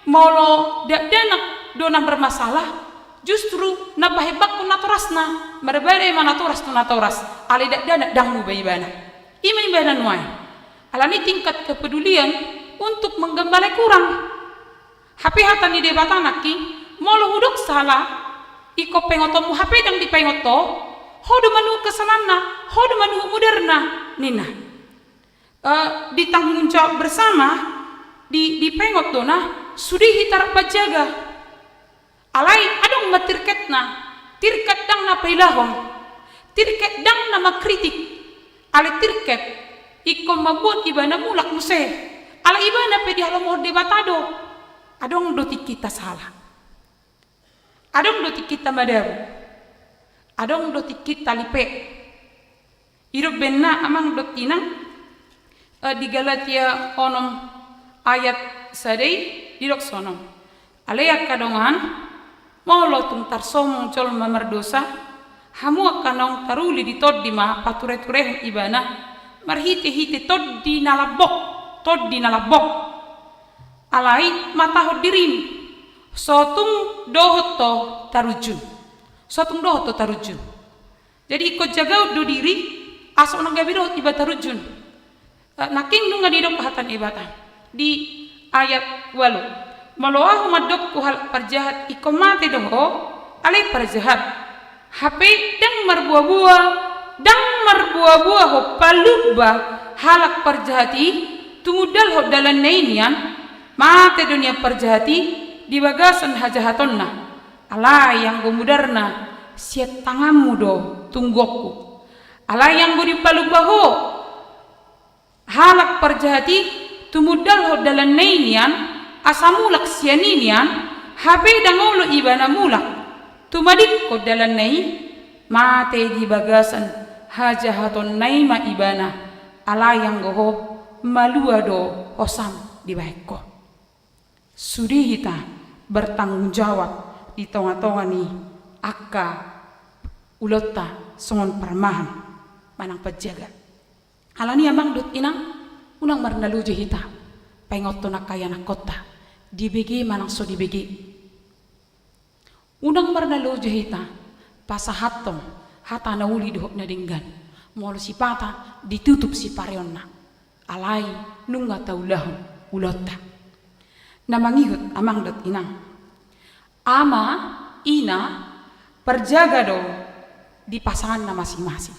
molo danak do nang bermasalah justru nabahebak ku naturasna berbeda mana naturas ali danak dangmu baibana ima ibana nuai alani tingkat kepedulian untuk menggembalai kurang hape hata ni debatanaki molo huduk salah iko pengotomu hape dang di pengoto hodo manu kesanana hodo manu moderna nina ditanggung jawab bersama di pengot dona sudi hitar pajaga alai adong tirket dang na peilahon tirket dang na makritik ale tirket iko mabut ibana mulak muse ala ibana pe di halam orde batado adong doti kita salah, adong doti kita madaru, adong doti kita lipe hidup benna amang dotina di Galatia onom ayat sadai di doksonom aleyak kadongan molo tung tarsomong col mamerdosa hamu akanong taruli di tod di ma pature-ture ibana marhite-hite tod di nalabok alai matahod dirim sotung dohoto tarujun jadi ikut jaga do diri asok nang gabido iba tarujun naking nung ngadidok kahatan ibatan di ayat 8 maloahu madok kuhal parjahat iko mate doho alai parjahat hape dang marbuah-buah ho palubba halak parjahati tumudal ho dalan nainian mate dunia parjahati di bagasan hajahatonna ala yang gomudarna siat tanganmu do tunggokku ala yang budi palubba ho halak parjahati tumudal ho dalan nainian asamulak sianinian hape dangolo ibana mulak tumadik ko dalan nai mate di bagasan hajahaton nai ma ibana ala yang goho malua do osam di baikko sudi kita bertanggung jawab di tonga-tonga ni akka ulota songon parmahan manang pejaga alani amang dut inang unang marnaluju hita pengoto nakayana kota di begi manang so di begi unang marnaluju hita pasahatom hata na uli dohok na dinggan molo si pata ditutup si pareonna alai nunga taulahon ulota na mangihut amang dot inang ama ina perjaga do di pasangan na masing-masing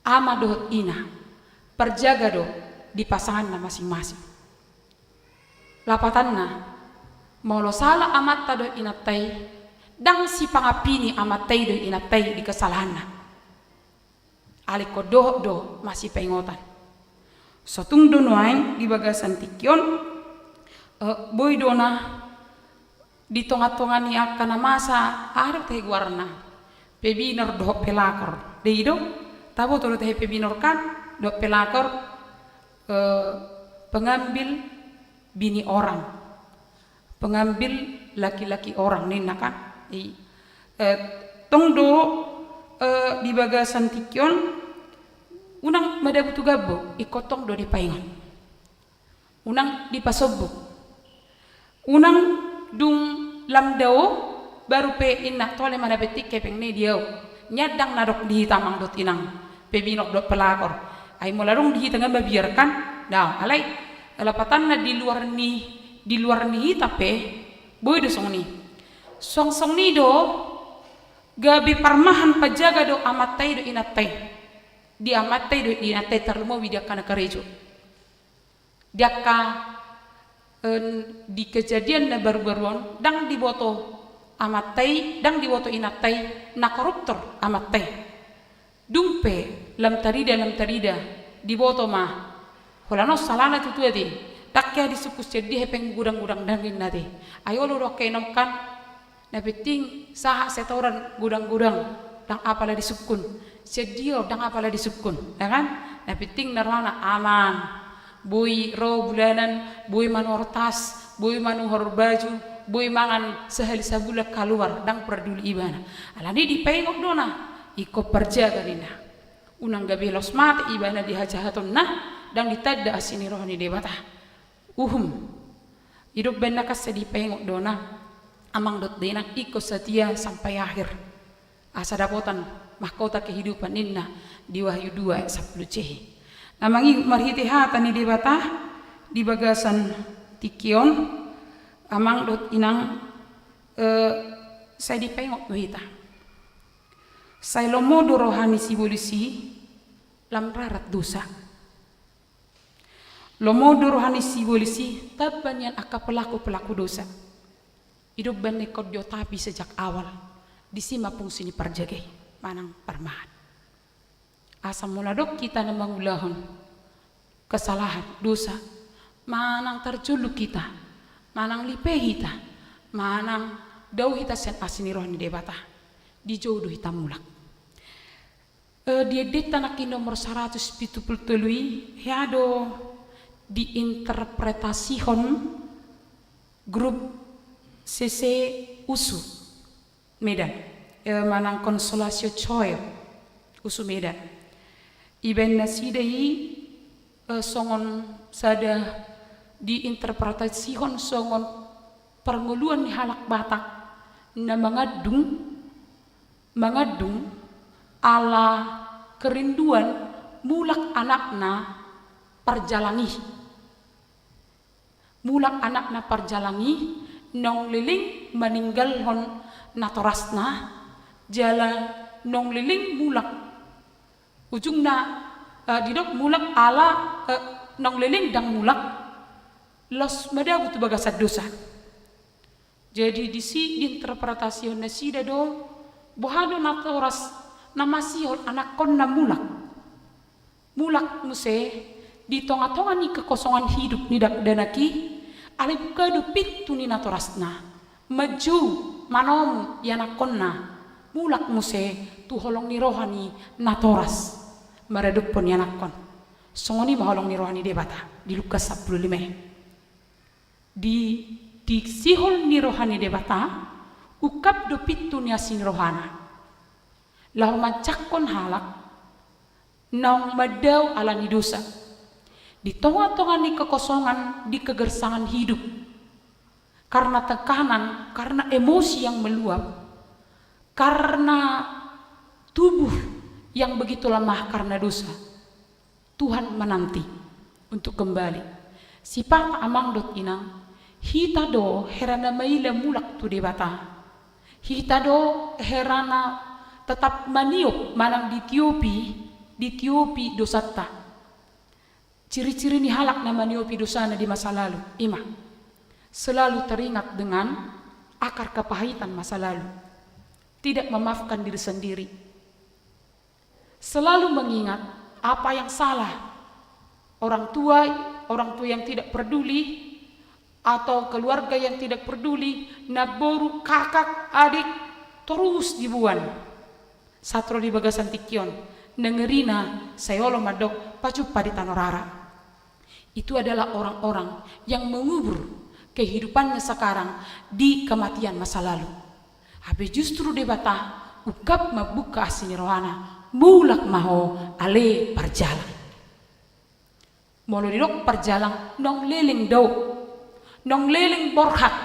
ama dohot ina perjaga do di pasangan na masing-masing lapatan na molo sala amat tado inatay dang si pangapini amatay do inatay di kesalahan na aliko do masih pengotan sotung donoain di bagasan tikyon boy dona di tonga-tonga ni akan masa arep teh guarna pebinor do pelakor deido tabo tolo teh pebinor kan do pelakor pengambil bini orang pengambil laki-laki orang nina kan tongdo di bagasan tikyon unang madabutu gabo ikotong do di paingan unang di pasobuk unang dung lamdao baru pe inna tole mana betik kepeng ne diau nyadang narok di hitamang dot inang pebinok dot pelakor ay mularong di hitanga babiarkan dah alai lapatan na di luar ni hitape boy do song ni do gabi parmahan pajaga do amatay do inatay di amatay do inatay terlumo widia kana karejo diaka di kejadian na baru-baruan dang diboto amatay dang diboto inatay na koruptor amatay dumpe lam tarida diboto ma holano salana tutu ati takya disukus jadi hepeng gudang-gudang dangin nade ayo lo kenom kan na beting saha setoran gudang-gudang dang apala disukun sedio dang apala disukun ya kan na beting narwana aman boy ro bulanan boy manortas boy manuhor baju boy mangan sehali sabula keluar dang perduli ibana alani di pengok dona iko perjaga dina unang gabi los mate ibana di hajahaton nah dang ditadda asini rohani debata hidup benda kas di pengok dona amang dot dena iko setia sampai akhir asa dapotan mahkota kehidupan inna di Wahyu 2 ayat 10c namangi marhiti hata ni debata di bagasan tikyon amang dot inang saya dipengok hita saya lomodo rohani sibolisi lam rarat dosa lomodo rohani sibolisi taban yang aka pelaku dosa hidup bane kodyo tapi sejak awal disima fungsi ni perjagai manang parmahan Asa mula dok kita na mangulahon kesalahan, dosa, manang terjuluk kita, manang lipe kita, manang dau kita sen asini rohani debata, di jodoh kita mulak. Dia detanaki nomor 173 heado diinterpretasikan grup CC USU Medan, manang konsolasio coy USU Medan. Iben nasidai songon sada diinterpretasikan songon pernguluan ni halak Batak na mengadung ala kerinduan mulak anakna perjalangi nong liling meninggalhon natorasna jala nong liling mulak ujungna didok mulak ala nong liling dang mulak los madabu tu bagasad dosa. Jadi di interpretasi nasida do bohado natoras namasihol anak kon na mulak muse di tonga-tonga ni kekosongan hidup ni danaki alip kadu pitu ni natorasna maju manom yana konna mulak muse tu holong ni rohani natoras meredup pun yana kon songoni maholong ni rohani debata di Lukas 15 di sihol ni rohani debata ukap do pitu ni asin rohana lahu mancakon halak nong madaw ala ni dosa di tonga-tonga ni kekosongan di kegersangan hidup karena tekanan, karena emosi yang meluap, karena tubuh yang begitu lemah karena dosa. Tuhan menanti untuk kembali. Sifat amang dot inang hita do herana maila mulak tu debata hita do herana tetap maniup manang di Tiopi dosata. Ciri-ciri ni halak na maniopi dosana di masa lalu selalu teringat dengan akar kepahitan masa lalu, tidak memaafkan diri sendiri, selalu mengingat apa yang salah orang tua yang tidak peduli atau keluarga yang tidak peduli, naboru kakak adik terus dibuan satro di bagasan tikion nengerina sayolo madok pacu padi tanorara. Itu adalah orang-orang yang mengubur kehidupannya sekarang di kematian masa lalu. Habis justru debata ukap mabuka asini rohana mulak maho ale perjalan. Molo didok perjalan nong leling do, nong leling borhat.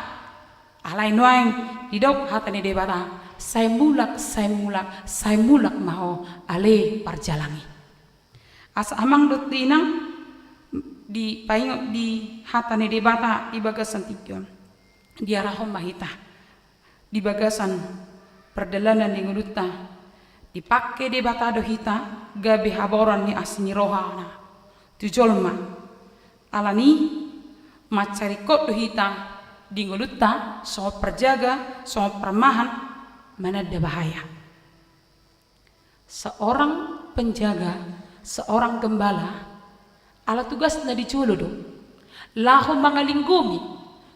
Alai noeng didok hatani debata saya mulak maho ale perjalangi. As amang dot dinang di paingok di hatane debata di bagasan tikion di arahon mahita di bagasan perdalanan di nguluta dipakai debata do hita gabe haboran ni asini rohana tujolma alani macarikot do hita di nguluta so perjaga so permahan mana ada bahaya. Seorang penjaga, seorang gembala ala tugas na di colodo laho mga linggomi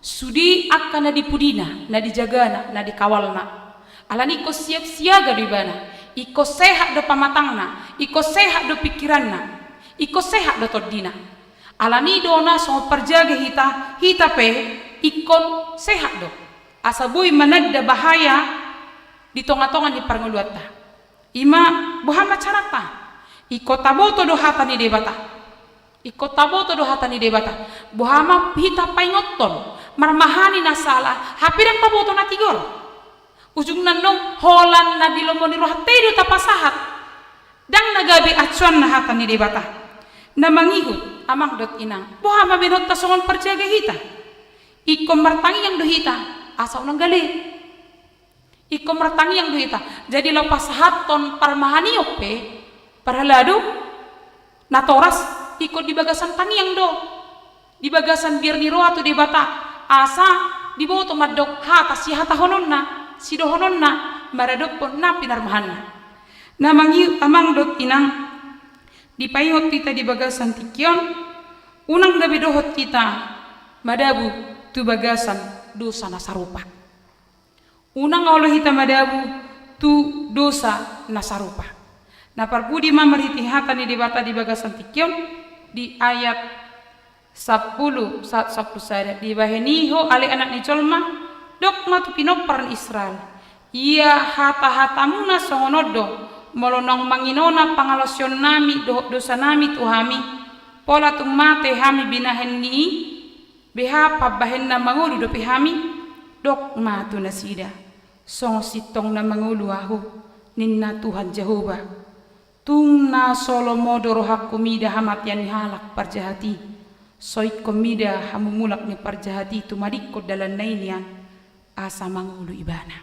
sudi akan na di pudina na di jagana na di kawalna alani ko siap siaga di bana iko sehat do pamatangna iko sehat do pikiranna iko sehat do todina alani dona so perjaga hita pe ikon sehat do asabui manadda bahaya di tonga-tonga di parnguluata ima buhama carata iko taboto do hatani debata iko taboto do hatani debata buhama hita paingoton marmahani nasala hapirang taboto na tigor ujung nanong holan na dilomoni rohate do tapasahat dang nagabi atsuan na hatani debata na mangigut amang dot inang buhama binot tasongon perjaga hita iko martangi yang do hita asa unang gali iko martangi yang do hita jadi lepas haton parmahani ope parhalado natoras iko di bagasan tangiang do di bagasan biar ni roa tu di bata asa di bawah tu madok hata si hata hononna si do hononna maradok pun na pinarmahanna na mangi amang dot inang Dipayot kita di bagasan tikion, unang dabi dohot kita, madabu tu bagasan dosa nasarupa. Unang Allah kita madabu tu dosa nasarupa. Na parpudi mamariti hatani di bata di bagasan tikion, di ayat 10 saya di baheniho ale anak ni colma dok matu pinoparan Israel. Ia hata-hatamuna songonodo molonong manginona pangalasyon nami dosa nami tuhami pola tung mate hami binahen ni beha pabahen na mangulu dopi hami dok matu nasida song sitong na mangulu ahu ninna Tuhan Jehovah tung na solo modoro hakumida hamatian halak parjahati soik komida hamumulak ni parjahati tumadikot dalan nainian asa mangulu ibana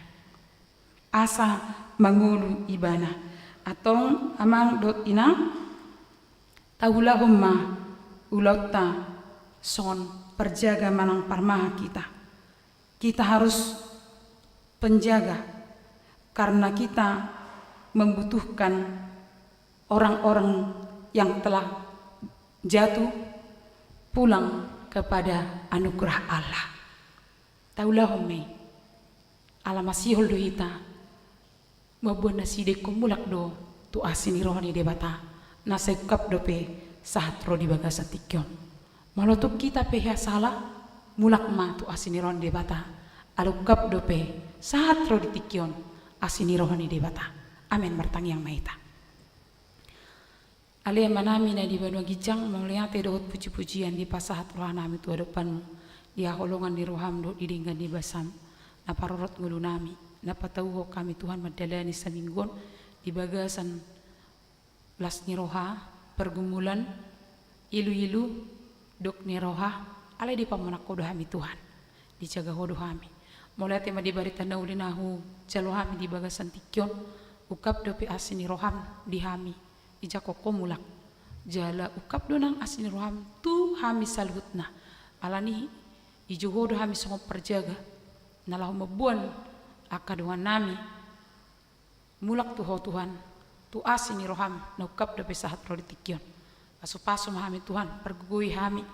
asa mangulu ibana atong amang dot inang tahulahumma ulauta son perjaga manang parmaha kita harus penjaga karena kita membutuhkan orang-orang yang telah jatuh pulang kepada anugerah Allah. Tahulahumma alamasihol dohita mabuan naside kumulak do tu asini rohani debata nasekap dope sahat ro di bagasa tikyon malotuk kita peha salah mulak ma tu asini rohani debata alukap dope sahat ro di tikyon asini rohani debata amin martang yang maita ale manami na di banua gijang mauliate dohot puji-pujian di pasahat rohanami tu depanmu dia holongan di roham do didinggan di basam na parorot ngulunami napatauho kami Tuhan madalani sa minggon di bagasan las ni roha pergumulan ilu-ilu dok ni roha alay di pamanako dohami Tuhan dijaga ho dohami mulai tema di barita na ulinahu jalohami di bagasan tikyon ukap dopi asini roham di hami ijako komulak jala ukap donang asini roham tu hami salhutna alani ijuho dohami songo perjaga nalahu mabuan akaduan nami mulak tuho Tuhan tu asini roham naukap dape sahat ro ditikyon paso-paso mahami Tuhan pergugui hami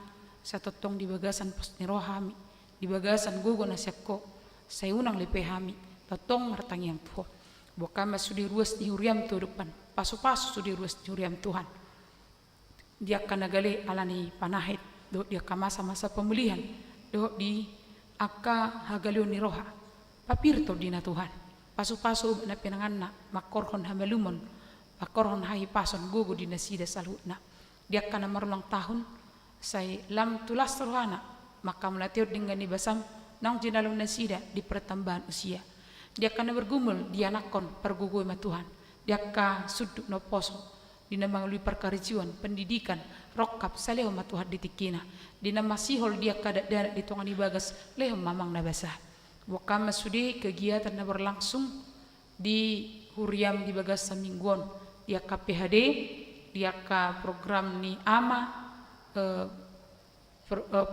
satotong di bagasan pos ni rohami di bagasan gugo nasyakko sayunang lepe hami totong martang yang tuho bokama sudi ruas di huriam tu depan paso-paso sudi ruas di huriam Tuhan dia kanagale alani panahit do dia kamasa-masa pemulihan do di aka hagalion ni roha papirto dina Tuhan pasu-pasu na pinanganna makorhon hamalumon makorhon hai pason gugu dina sida salhutna dia kana marulang tahun say lam tulas rohana maka mulatiod dengan ni basam nang jinalong na sida di pertambahan usia dia kana bergumul dia nakon pergugoy ma Tuhan dia ka suduk no poso dina mangului perkarijuan pendidikan rokap saleho ma Tuhan ditikina dina masihol dia kada dana di tongan ibagas leho mamang nabasah wakama sudi kegiatan na berlangsung di huriam di bagasa mingguan dia ka PHD dia ka program ni ama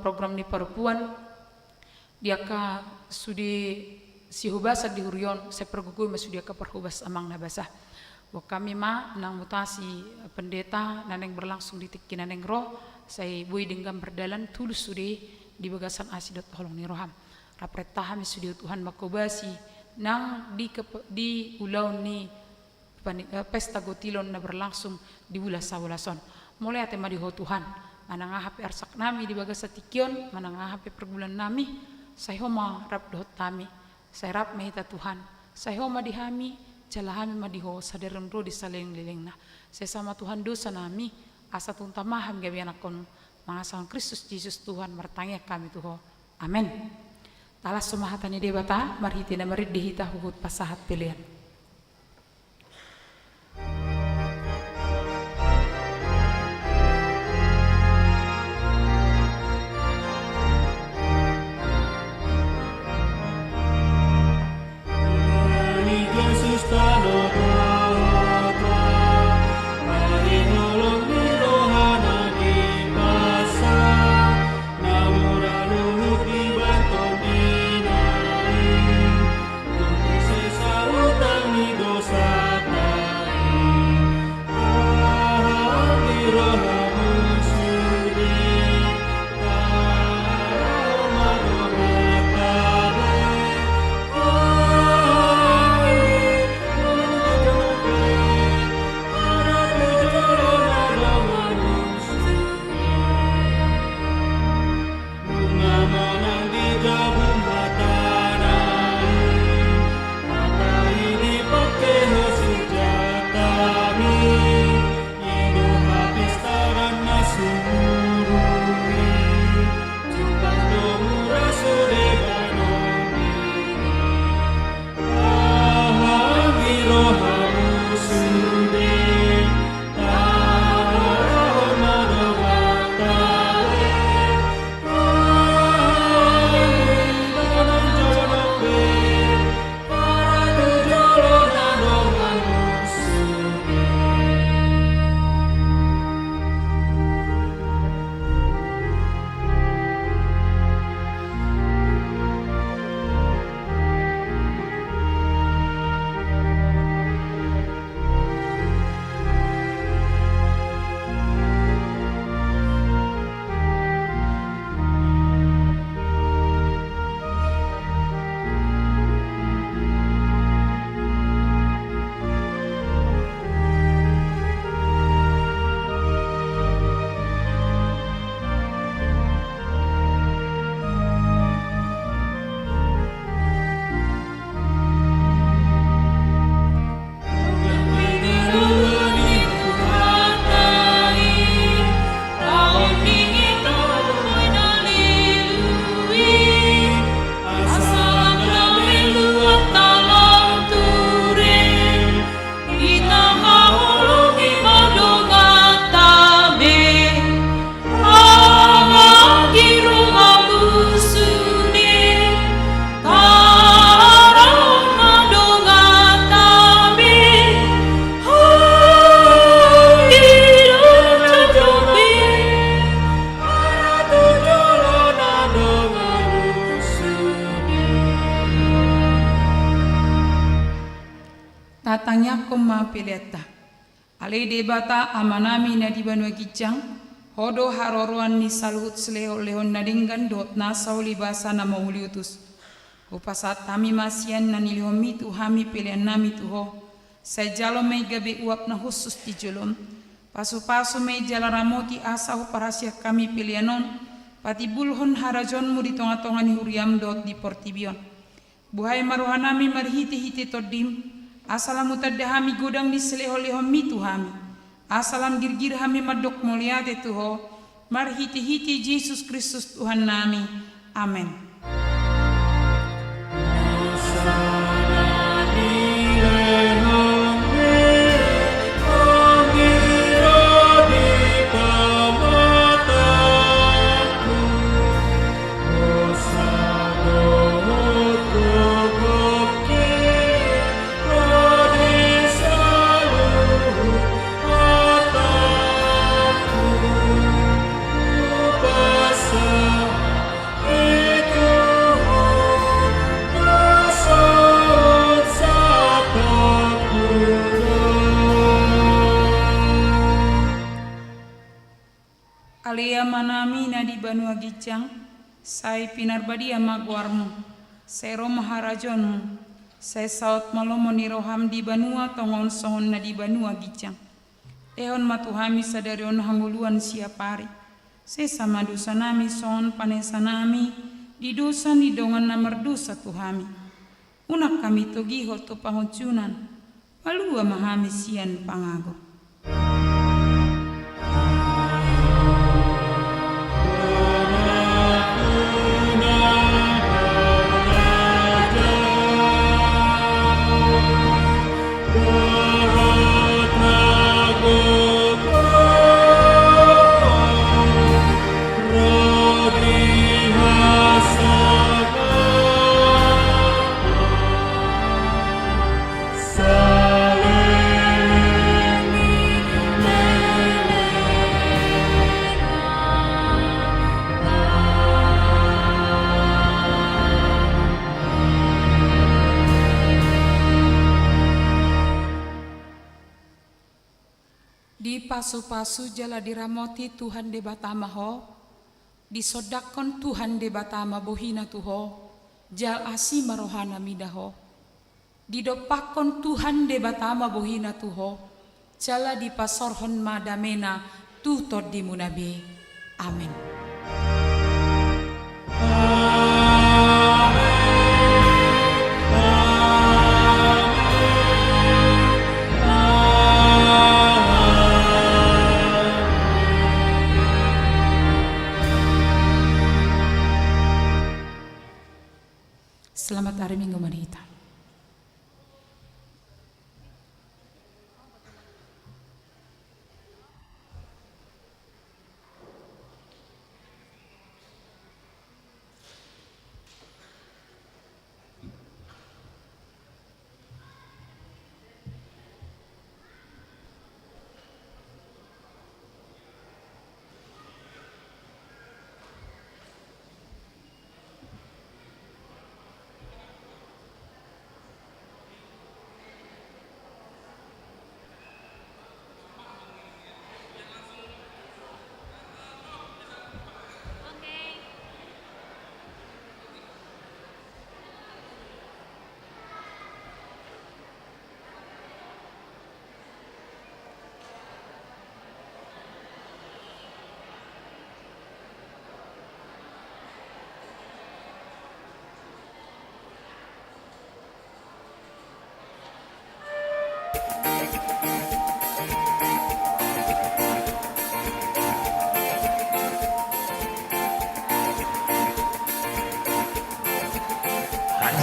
program ni perempuan dia ka sudi sihubasa di hurion saya pergugui masuk dia ka perhubas amang nabasah wakami ma nang mutasi pendeta naneng berlangsung di tiki naneng roh saya bui dengan berdalan tulus sudi di bagasan asidot holong ni roham rapretahami sudio Tuhan makobasi nang di ulau ni pesta gotilon na berlangsung di bulan sawalason mulai atema di ho Tuhan manangahapi arsak nami di bagasa tikyon manangahapi perbulan nami saya homa rap dohot tami saya rap mahita Tuhan saya homa dihami jalahami madiho saderem ro di saleng lilengna saya sama Tuhan dosa nami asa tuntamaham gabi anakon mangasang Kristus Yesus Tuhan mertanya kami tuho amin. Talas sumahatani debata marhiti na marid dihita huhut pasahat pilihan. Uta Tatangnya koma peleta. Ale debata amanami na di banua gijang. Hodo haroroan ni saluhut seleo lehon nadinggan dot nasau libasa na mauliutus. Upasat tami masian na nilihomi tu hami pilihan nami tuho. Saya jalo may gabi uap na khusus di julom. Pasu-pasu may jalaramoti asa uparasia kami pilihanon. Pati bulhon harajonmu di tonga-tonga ni huriam dot di portibion. Buhay maruhanami marhiti-hiti todim. Asalam utadahami godang di seleho-leho mitu hami. Asalam girgir hami madok muliate tuho. Marhiti-hiti Yesus Kristus Tuhan nami. Amin. Alia manami na di banua gijang, sai pinarbadia magwarmu, sai roma harajonmu, sai saut malomo ni roham di banua tongon sohon na di banua gijang. Ehon matuhami sadarion hanguluan siapari, sai sama dosa nami sohon panesa nami, di dosa ni dongan na merdosa tuhami. Unak kami togiho to panghucunan, palua mahami sian pangago. Di pasu-pasu jala diramoti Tuhan de batama ho, disodakon Tuhan de batama bohina tuho, jal asi marohana midaho. Didopakon Tuhan de batama bohina tuho, jala di pasorhon madamena tutod di munabe. Amin. Selamat hari Minggu Marita.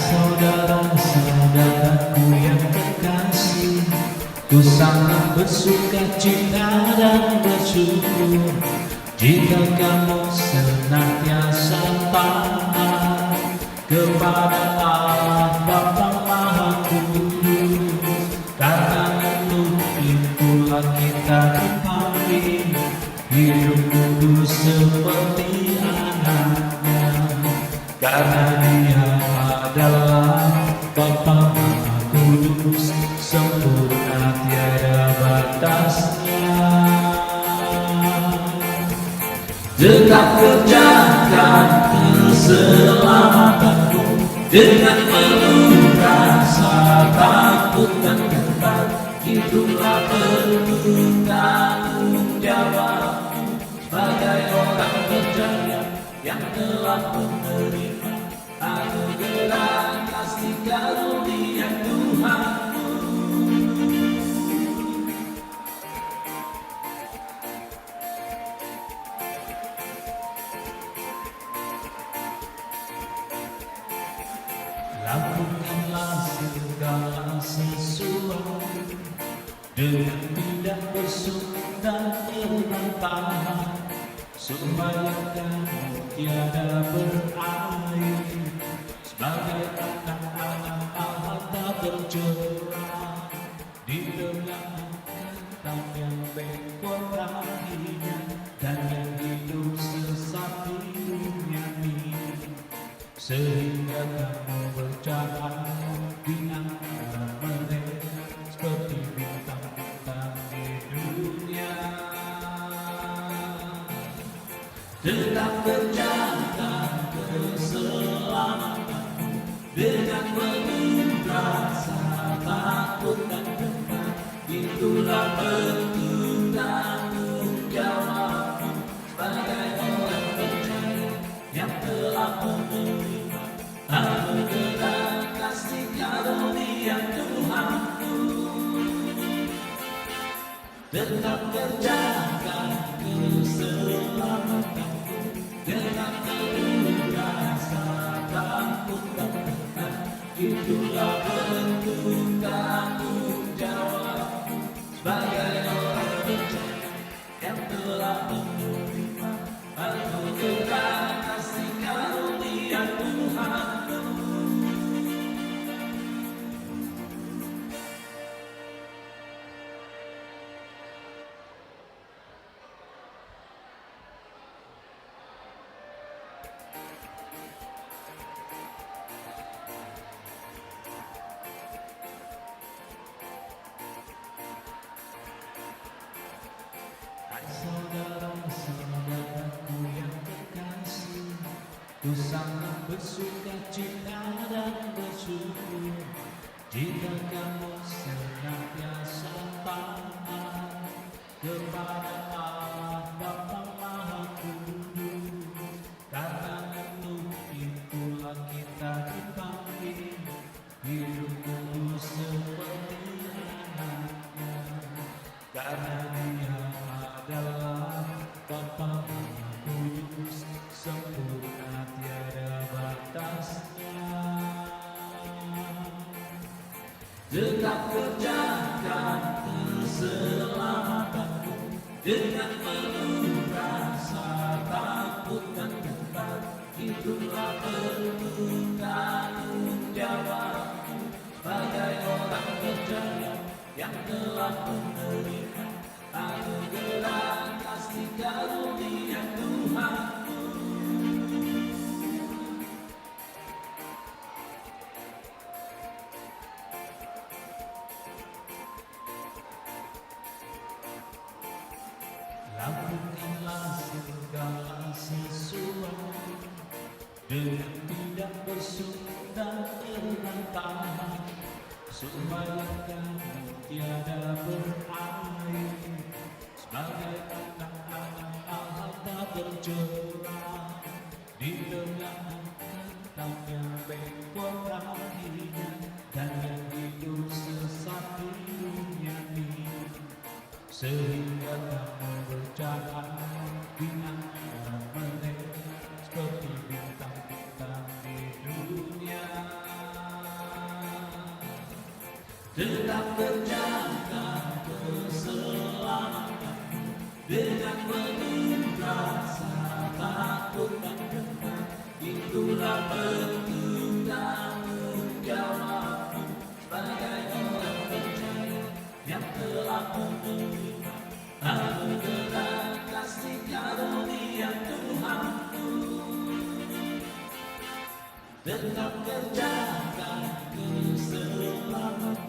Saudara-saudaraku yang terkasih, ku sangat bersuka cita dan bersyukur jika kamu senantiasa taat kepada Allah Bapa Maha Kudus. Karena itulah kita dipanggil hidup kudus seperti anaknya, karena Dia adalah Bapa Maha Kudus. kudus, sempurna tiada batasnya. Tetap kerjakan keselamatanmu dengan penuh rasa takut dan gentar. Itulah bentuk tanggung jawabmu sebagai orang percaya yang telah menerima anugerah kasih karunia Tuhanmu. Lakukanlah segala sesuatu dengan tidak bersungguh dan berbantah, supaya kamu tiada berair sebagai anak-anak Allah tak bercerah di dalam tempat yang berwarna dan yang hidup sesat di dunia ini, sehingga kamu bercahaya di antara mereka seperti bintang-bintang di dunia. Tetap kerjakan keselamatanmu dengan penuh rasa takut dan gentar. Itulah bentuk tanggung jawabmu sebagai orang percaya yang telah menerima anugerah kasih karunia Tuhanmu. Tetap kerjakan keselamatanmu dengan penuh rasa takut dan gentar. Itulah bentuk tanggung jawabmu sebagai orang percaya yang telah menerima anugerah kasih karunia Tuhanmu. Saudara-saudaraku yang terkasih, ku sangat bersuka cita dan bersyukur jika kamu senantiasa taat kepada Allah Bapa Maha Kudus. Karena untuk itulah kita dipanggil hidup kudus seperti anaknya. Karena Dia adalah Bapa Maha Kudus, sempurna tiada batasnya. Tetap kerjakan keselamatanmu dengan penuh rasa takut dan gentar. Itulah bentuk tanggung jawabmu sebagai orang percaya yang telah menerima anugerah kasih karunia Tuhanmu. Lakukanlah segala sesuatu dengan tidak bersungguh dan berbantah, supaya kamu tiada berair sebagai anak-anak Allah tak bercerah di dalam tempat yang berwarna dan yang hidup sesat di dunia ini, sehingga kamu bercahaya di antara mereka seperti bintang-bintang di dunia. Tetap kerjakan keselamatanmu dengan penuh rasa takut dan gentar. Itulah bentuk tanggung jawabmu sebagai orang percaya yang telah menerima anugerah kasih karunia Tuhanmu. Tetap kerjakan keselamatan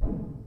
Amin.